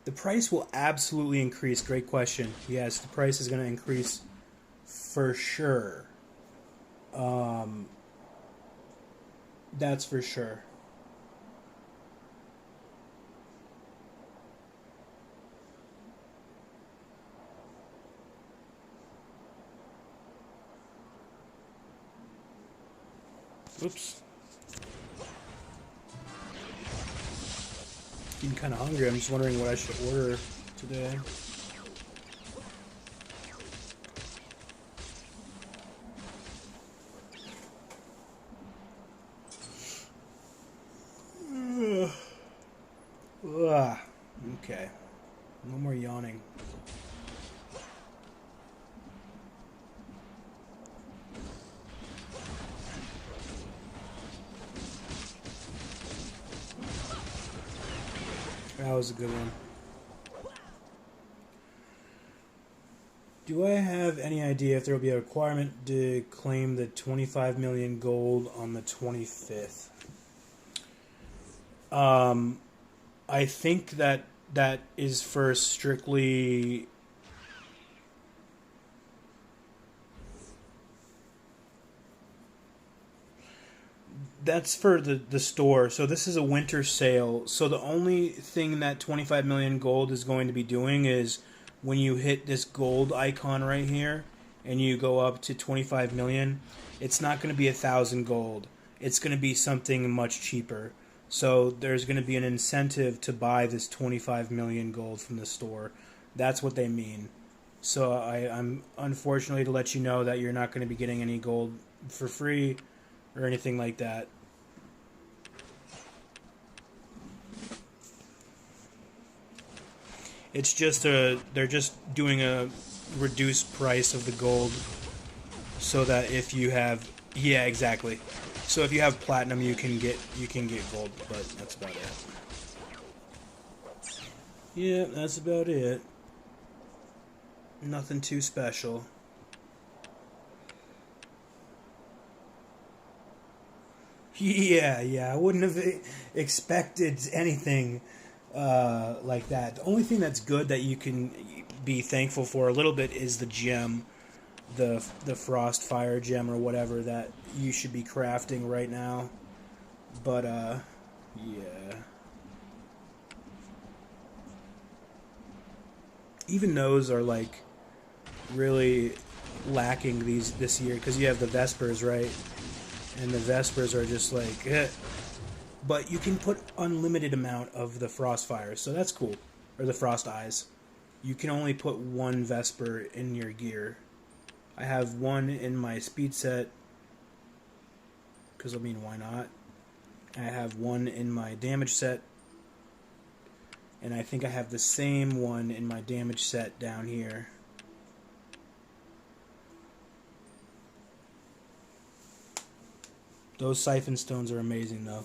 The price will absolutely increase. Great question. Yes, the price is gonna increase for sure. That's for sure. Oops. Getting kind of hungry. I'm just wondering what I should order today. Ugh. Okay. No more yawning. That was a good one. Do I have any idea if there will be a requirement to claim the 25 million gold on the 25th? I think that is for strictly... That's for the store. So this is a winter sale. So the only thing that 25 million gold is going to be doing is when you hit this gold icon right here and you go up to 25 million, it's not going to be 1,000 gold. It's going to be something much cheaper. So there's going to be an incentive to buy this 25 million gold from the store. That's what they mean. So I'm unfortunately to let you know that you're not going to be getting any gold for free or anything like that. It's just they're just doing a reduced price of the gold so that if you have, yeah, exactly. So if you have platinum, you can get gold, but that's about it. Yeah, that's about it. Nothing too special. Yeah, I wouldn't have expected anything like that. The only thing that's good that you can be thankful for a little bit is the gem, the frost fire gem or whatever that you should be crafting right now. But yeah. Even those are like really lacking this year because you have the Vespers, right? And the Vespers are just like, eh. But you can put unlimited amount of the frost fires, so that's cool. Or the frost eyes. You can only put one Vesper in your gear. I have one in my speed set, because I mean, why not? I have one in my damage set, and I think I have the same one in my damage set down here. Those siphon stones are amazing, though.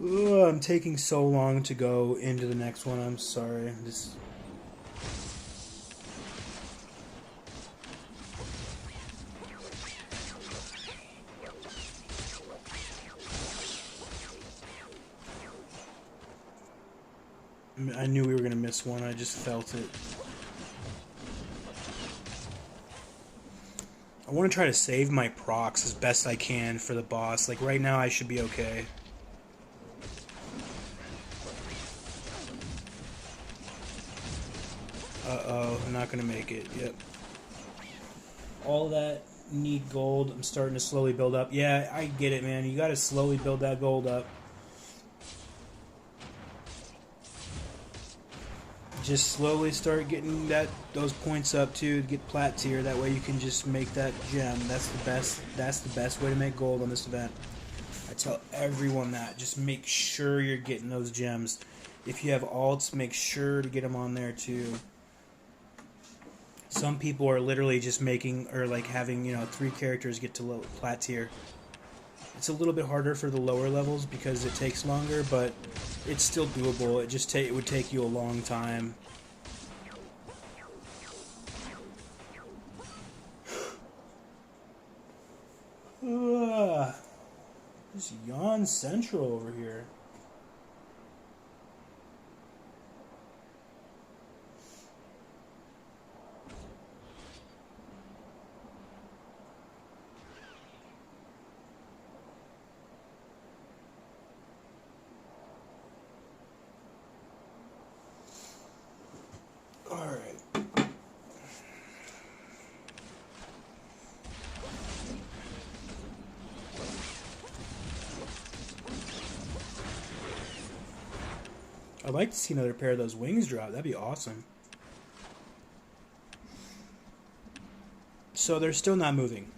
Ugh, I'm taking so long to go into the next one. I'm sorry. I knew we were going to miss one. I just felt it. I want to try to save my procs as best I can for the boss. Like, right now I should be okay. Uh-oh, I'm not going to make it. Yep. All that need gold. I'm starting to slowly build up. Yeah, I get it, man. You got to slowly build that gold up. Just slowly start getting those points up too to get plat tier. That way you can just make that gem. That's the best way to make gold on this event. I tell everyone that. Just make sure you're getting those gems. If you have alts, make sure to get them on there too. Some people are literally just making, or like having, 3 characters get to low plat tier. It's a little bit harder for the lower levels because it takes longer, but it's still doable. It would take you a long time. This yawn central over here. I'd like to see another pair of those wings drop. That'd be awesome. So they're still not moving.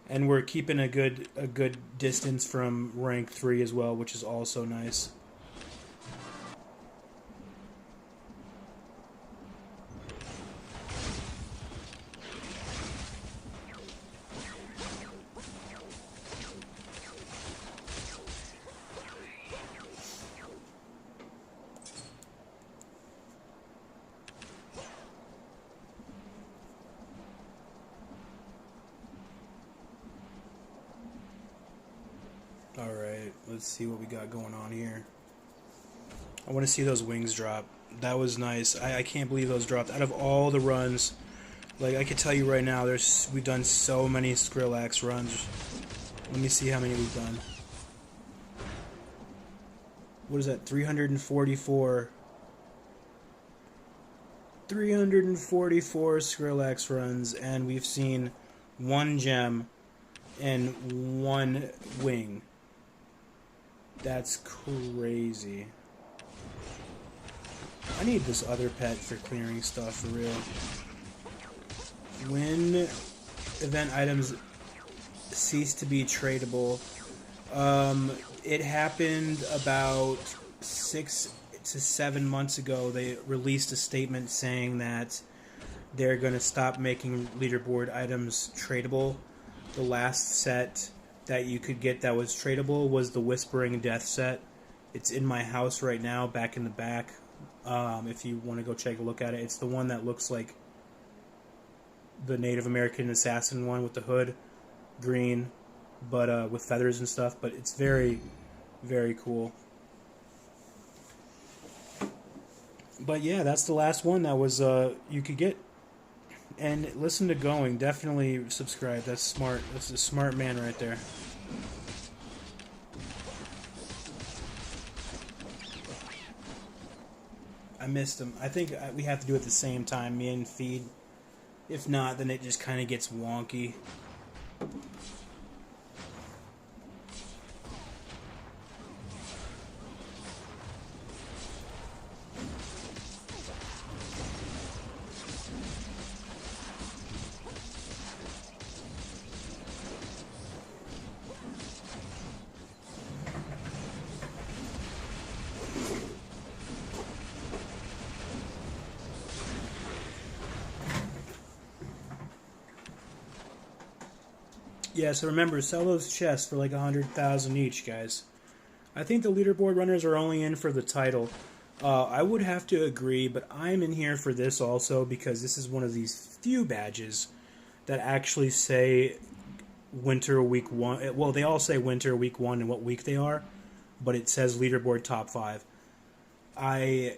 And we're keeping a good distance from rank 3 as well, which is also nice. Alright, let's see what we got going on here. I want to see those wings drop. That was nice. I can't believe those dropped. Out of all the runs, like I could tell you right now, we've done so many Skrillex runs. Let me see how many we've done. What is that? 344. 344 Skrillex runs, and we've seen one gem and one wing. That's crazy. I need this other pet for clearing stuff for real. When event items cease to be tradable, it happened about 6 to 7 months ago. They released a statement saying that they're going to stop making leaderboard items tradable. The last set that you could get that was tradable was the Whispering Death set. It's in my house right now, back in the back. If you want to go take a look at it, it's the one that looks like the Native American assassin one with the hood, green, but with feathers and stuff. But it's very, very cool. But yeah, that's the last one that was you could get. And listen to Going. Definitely subscribe. That's smart. That's a smart man right there. I missed him. I think we have to do it at the same time, me and Feed. If not, then it just kind of gets wonky. Yeah, so remember, sell those chests for like 100,000 each, guys. I think the leaderboard runners are only in for the title. I would have to agree, but I'm in here for this also because this is one of these few badges that actually say Winter Week 1. Well, they all say Winter Week 1 and what week they are, but it says leaderboard top 5. I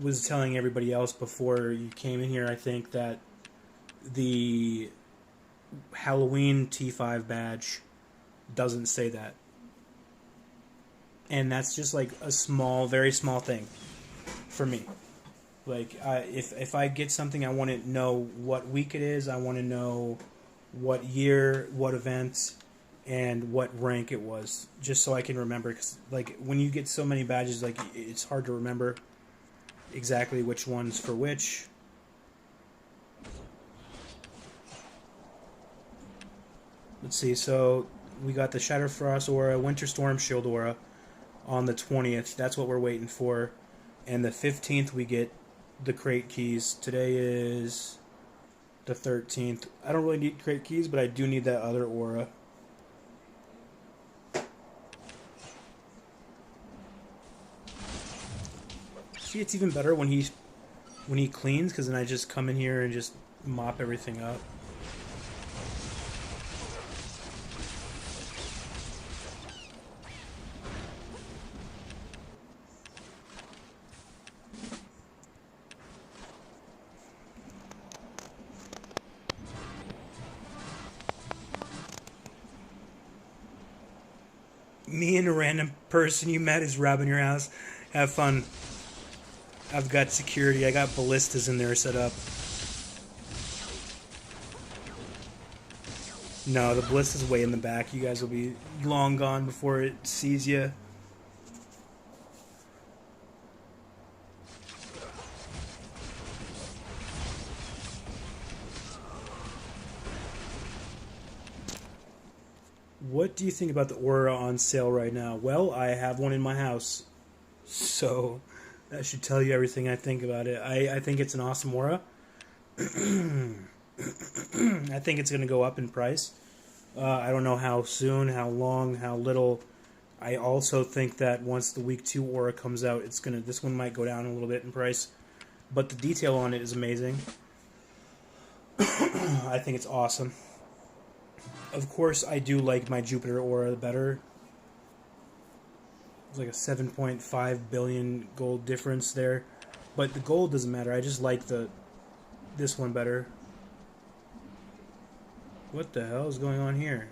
was telling everybody else before you came in here, I think, that the Halloween T5 badge doesn't say that. And that's just like a small, very small thing for me. Like, if I get something, I want to know what week it is. I want to know what year, what event, and what rank it was, just so I can remember. Because, like, when you get so many badges, like, it's hard to remember exactly which one's for which. Let's see, so we got the Shatterfrost Aura, Winter Storm Shield Aura on the 20th. That's what we're waiting for. And the 15th we get the crate keys. Today is the 13th. I don't really need great keys, but I do need that other aura. See, it's even better when he cleans, because then I just come in here and just mop everything up. Me and a random person you met is robbing your house. Have fun. I've got security. I got ballistas in there set up. No, the ballista's way in the back. You guys will be long gone before it sees you. What do you think about the aura on sale right now? Well, I have one in my house, so that should tell you everything I think about it. I think it's an awesome aura. I think it's going to go up in price. I don't know how soon, how long, how little. I also think that once the week 2 aura comes out, this one might go down a little bit in price. But the detail on it is amazing. I think it's awesome. Of course, I do like my Jupiter aura better. It's like a 7.5 billion gold difference there. But the gold doesn't matter. I just like this one better. What the hell is going on here?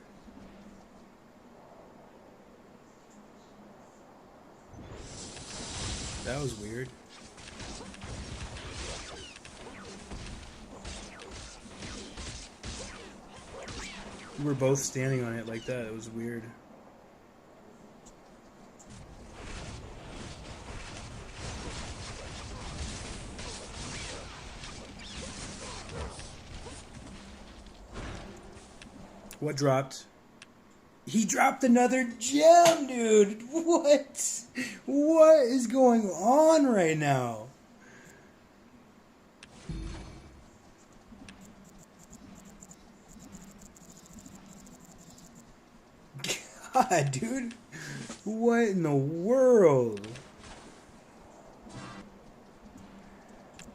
That was weird. We were both standing on it like that. It was weird. What dropped? He dropped another gem, dude! What? What is going on right now? God, dude. What in the world?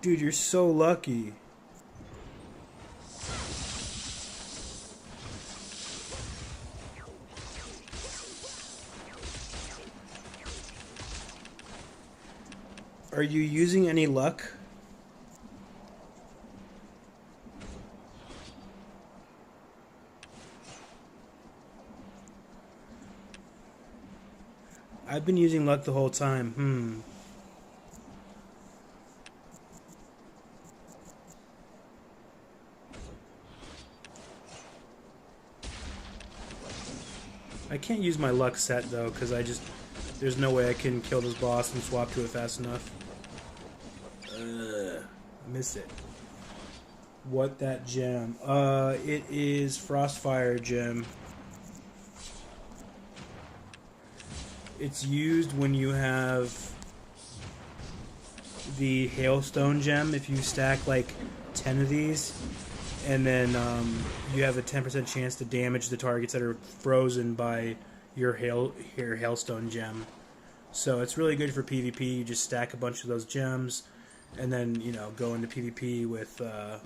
Dude, you're so lucky. Are you using any luck? I've been using luck the whole time. I can't use my luck set though, because there's no way I can kill this boss and swap to it fast enough. Missed it. What that gem? It is Frostfire gem. It's used when you have the Hailstone gem. If you stack like 10 of these, and then you have a 10% chance to damage the targets that are frozen by your Hailstone gem. So it's really good for PvP. You just stack a bunch of those gems, and then go into PvP with a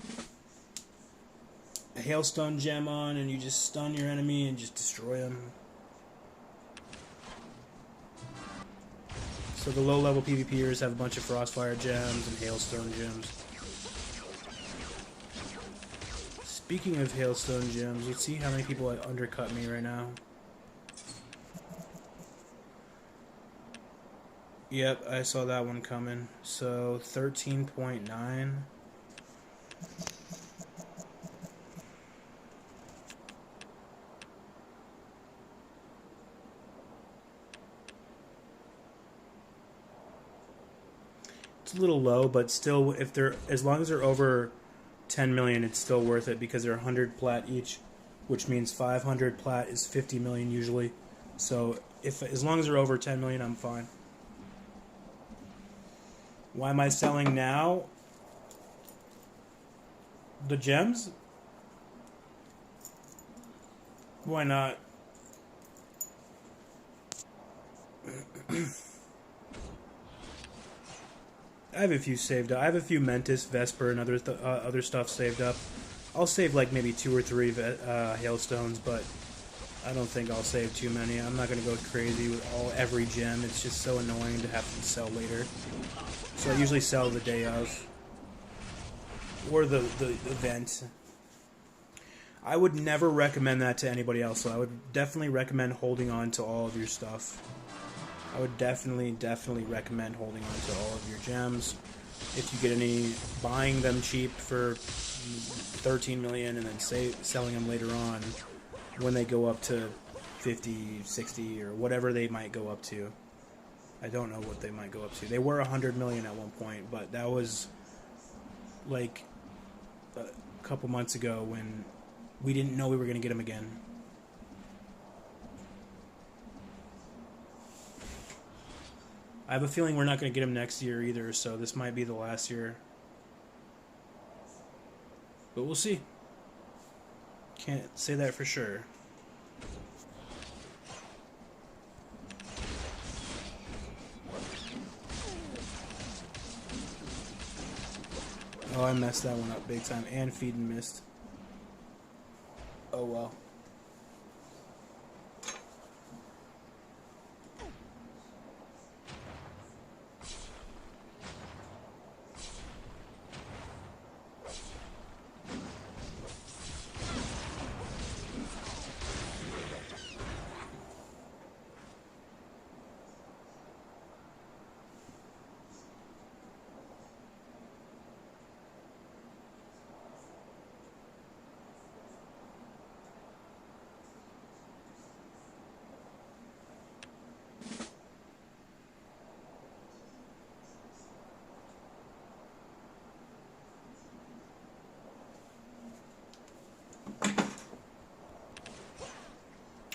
Hailstone gem on, and you just stun your enemy and just destroy them. So the low-level PvPers have a bunch of Frostfire gems and Hailstone gems. Speaking of Hailstone gems, let's see how many people undercut me right now. Yep, I saw that one coming. So 13.9. It's a little low, but still, as long as they're over 10 million, it's still worth it because they're 100 plat each, which means 500 plat is 50 million usually. So as long as they're over 10 million, I'm fine. Why am I selling now? The gems? Why not? I have a few saved up. I have a few Mentis, Vesper, and other stuff saved up. I'll save like maybe 2 or 3 hailstones, but I don't think I'll save too many. I'm not gonna go crazy with every gem. It's just so annoying to have to sell later. So I usually sell the day of, or the event. I would never recommend that to anybody else. So I would definitely recommend holding on to all of your stuff. I would definitely recommend holding on to all of your gems. If you get any, buying them cheap for 13 million and then selling them later on when they go up to 50, 60, or whatever they might go up to. I don't know what they might go up to. They were 100 million at one point, but that was like a couple months ago when we didn't know we were going to get them again. I have a feeling we're not going to get him next year either, so this might be the last year. But we'll see. Can't say that for sure. Oh, I messed that one up big time. And feed and missed. Oh well.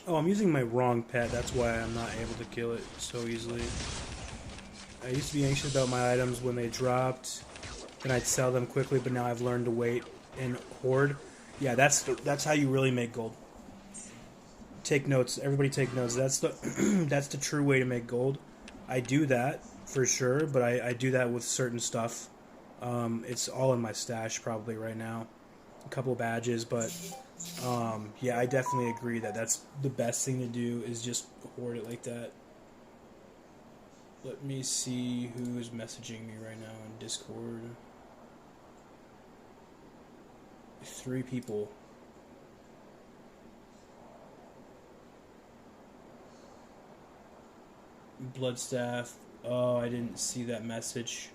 Oh, I'm using my wrong pet. That's why I'm not able to kill it so easily. I used to be anxious about my items when they dropped, and I'd sell them quickly, but now I've learned to wait and hoard. Yeah, that's how you really make gold. Take notes. Everybody take notes. That's the that's the true way to make gold. I do that for sure, but I do that with certain stuff. It's all in my stash probably right now. A couple of badges, but yeah, I definitely agree that that's the best thing to do is just hoard it like that. Let me see who is messaging me right now on Discord. 3 people. Bloodstaff. Oh, I didn't see that message.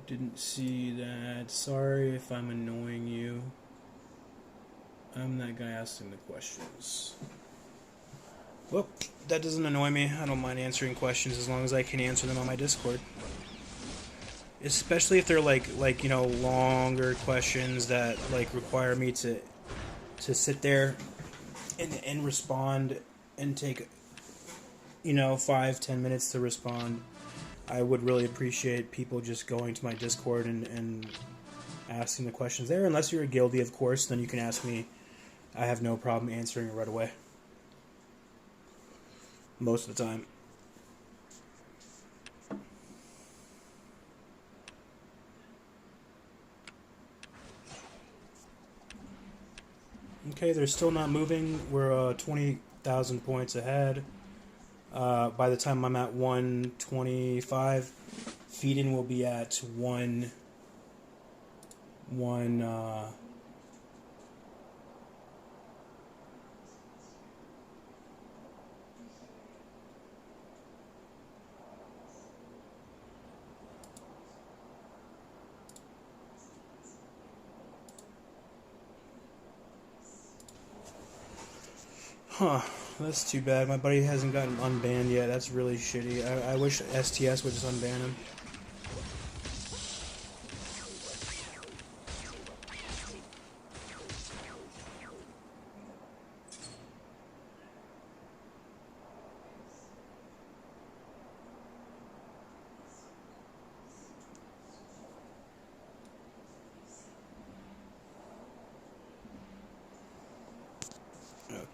Didn't see that. Sorry if I'm annoying you. I'm that guy asking the questions. Well, that doesn't annoy me. I don't mind answering questions as long as I can answer them on my Discord. Especially if they're like you know, longer questions that like require me to sit there and respond and take, you know, 5-10 minutes to respond. I would really appreciate people just going to my Discord and asking the questions there. Unless you're a guildie, of course, then you can ask me. I have no problem answering it right away. Most of the time. Okay, they're still not moving. We're 20,000 points ahead. By the time I'm at 125, feed-in will be at one. Huh. That's too bad. My buddy hasn't gotten unbanned yet. That's really shitty. I wish STS would just unban him.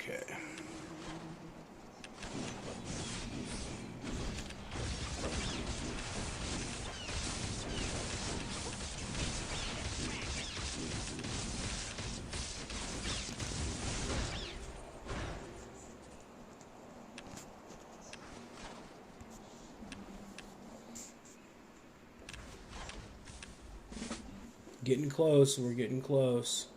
Okay. Getting close. We're getting close.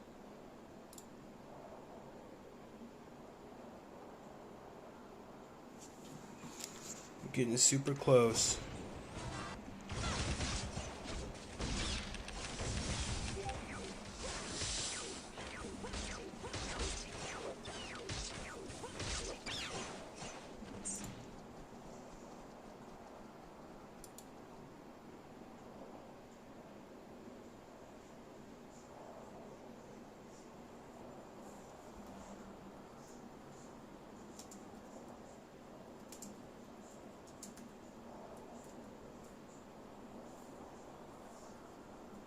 Getting super close.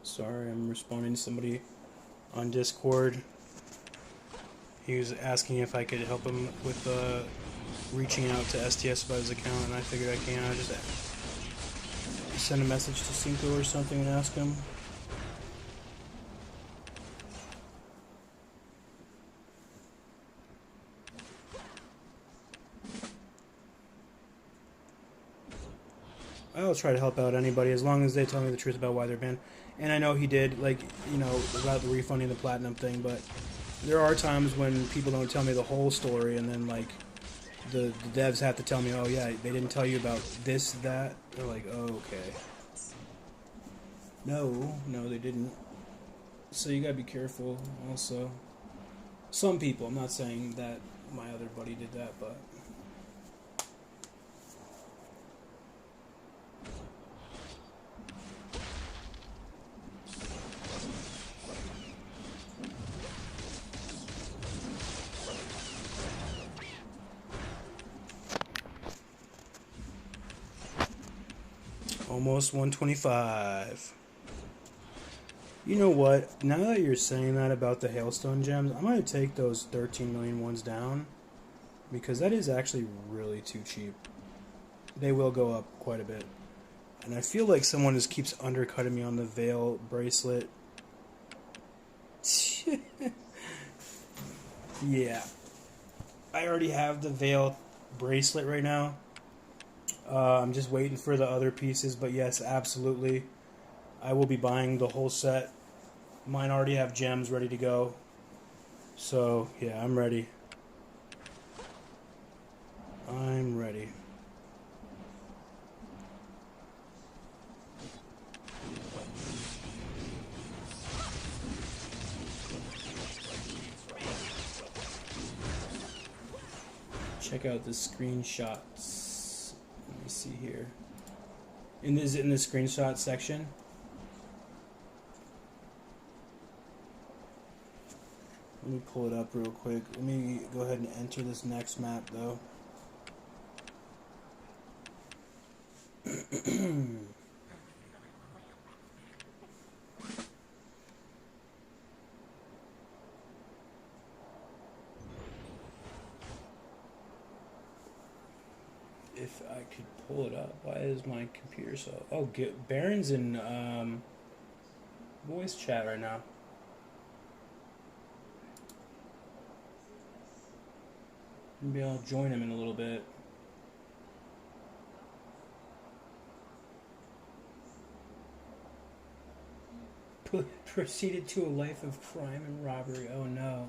Sorry, I'm responding to somebody on Discord. He was asking if I could help him with reaching out to STS about his account, and I figured I can. I just send a message to Cinco or something and ask him. I'll try to help out anybody as long as they tell me the truth about why they're banned. And I know he did, like, you know, about the refunding the platinum thing, but there are times when people don't tell me the whole story, and then, like, the devs have to tell me, oh, yeah, they didn't tell you about this, that. They're like, oh, okay. No, they didn't. So you gotta be careful, also. Some people, I'm not saying that my other buddy did that, but... Almost 125. You know what? Now that you're saying that about the Hailstone gems, I'm going to take those 13 million ones down. Because that is actually really too cheap. They will go up quite a bit. And I feel like someone just keeps undercutting me on the Veil bracelet. Yeah. I already have the Veil bracelet right now. I'm just waiting for the other pieces, but yes, absolutely. I will be buying the whole set. Mine already have gems ready to go. So, yeah, I'm ready. I'm ready. Check out the screenshots. Let me see here. Is it in the screenshot section? Let me pull it up real quick. Let me go ahead and enter this next map, though. If I could pull it up. Why is my computer so... Oh, Baron's in voice chat right now. Maybe I'll join him in a little bit. Proceeded to a life of crime and robbery. Oh no.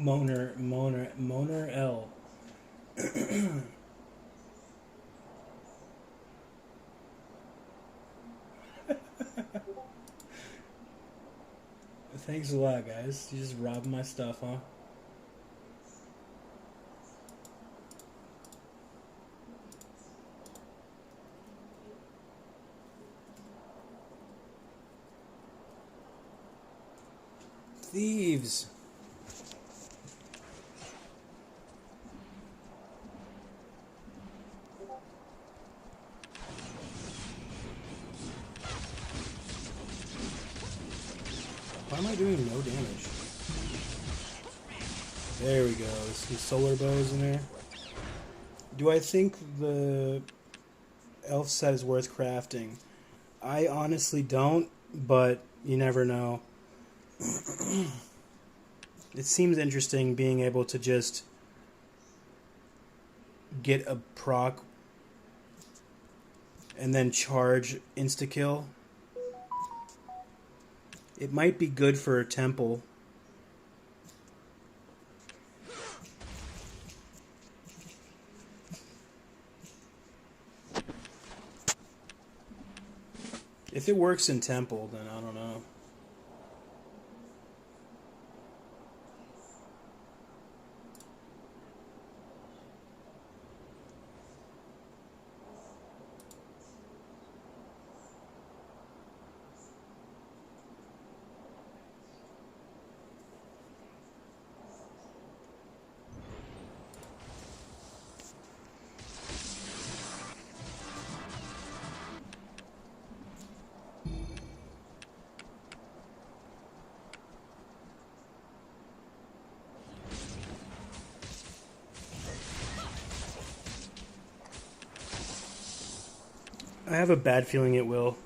Moner L. Thanks a lot, guys. You just robbed my stuff, huh? Thieves. doing no damage. There we go. Some solar bows in there. Do I think the elf set is worth crafting? I honestly don't, but you never know. It seems interesting being able to just get a proc and then charge insta-kill. It might be good for a temple. If it works in temple, then I don't know. I have a bad feeling it will.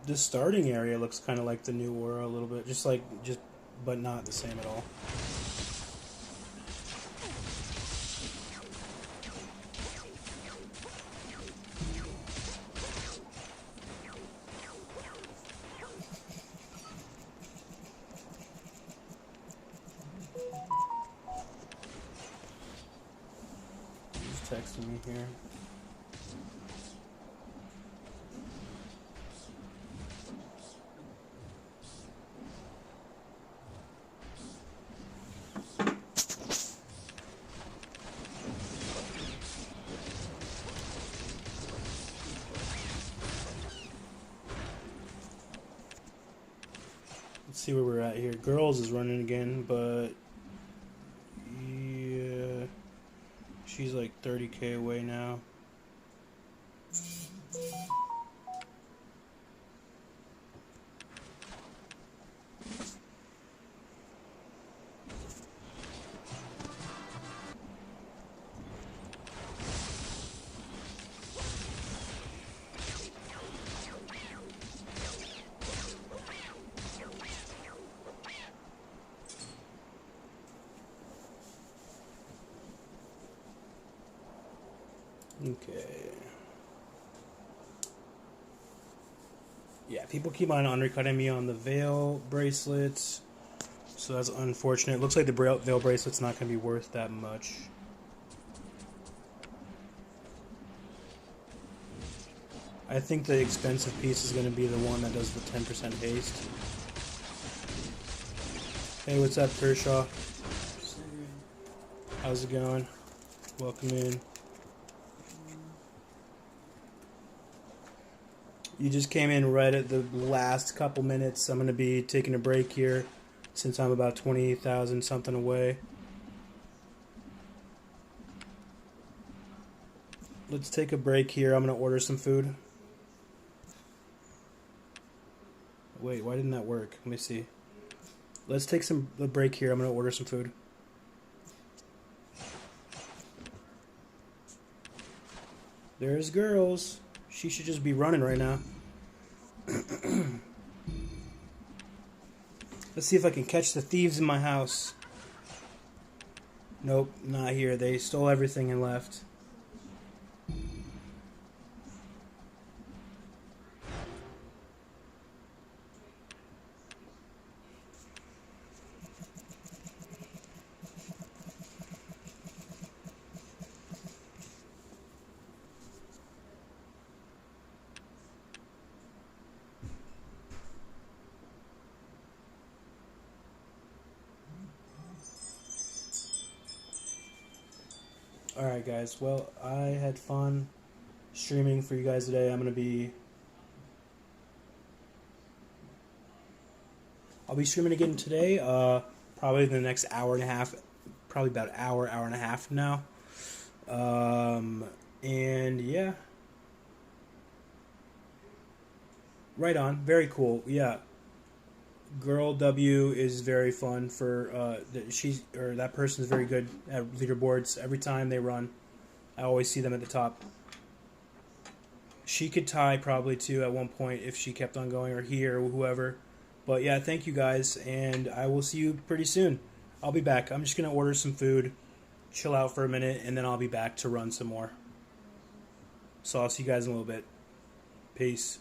The starting area looks kind of like the new Aura a little bit, but not the same at all. He's texting me here. Let's see where we're at here. Girls is running again, but yeah, she's like 30k away now. Okay. Yeah, people keep on undercutting me on the veil bracelets, so that's unfortunate. It looks like the veil bracelet's not going to be worth that much. I think the expensive piece is going to be the one that does the 10% haste. Hey, what's up, Kershaw? How's it going? Welcome in. You just came in right at the last couple minutes. I'm going to be taking a break here since I'm about 20,000 something away. Let's take a break here. I'm going to order some food. Wait, why didn't that work? Let me see. Let's take a break here. I'm going to order some food. There's girls. She should just be running right now. Let's see if I can catch the thieves in my house. Nope, not here. They stole everything and left. All right, guys. Well, I had fun streaming for you guys today. I'll be streaming again today. Probably the next hour and a half. Probably about an hour, hour and a half from now. And yeah, right on. Very cool. Yeah, Girl W is very fun for that person is very good at leaderboards. Every time they run, I always see them at the top. She could tie probably too at one point if she kept on going, or he or whoever. But yeah, thank you guys, and I will see you pretty soon. I'll be back. I'm just gonna order some food, chill out for a minute, and then I'll be back to run some more. So I'll see you guys in a little bit. Peace.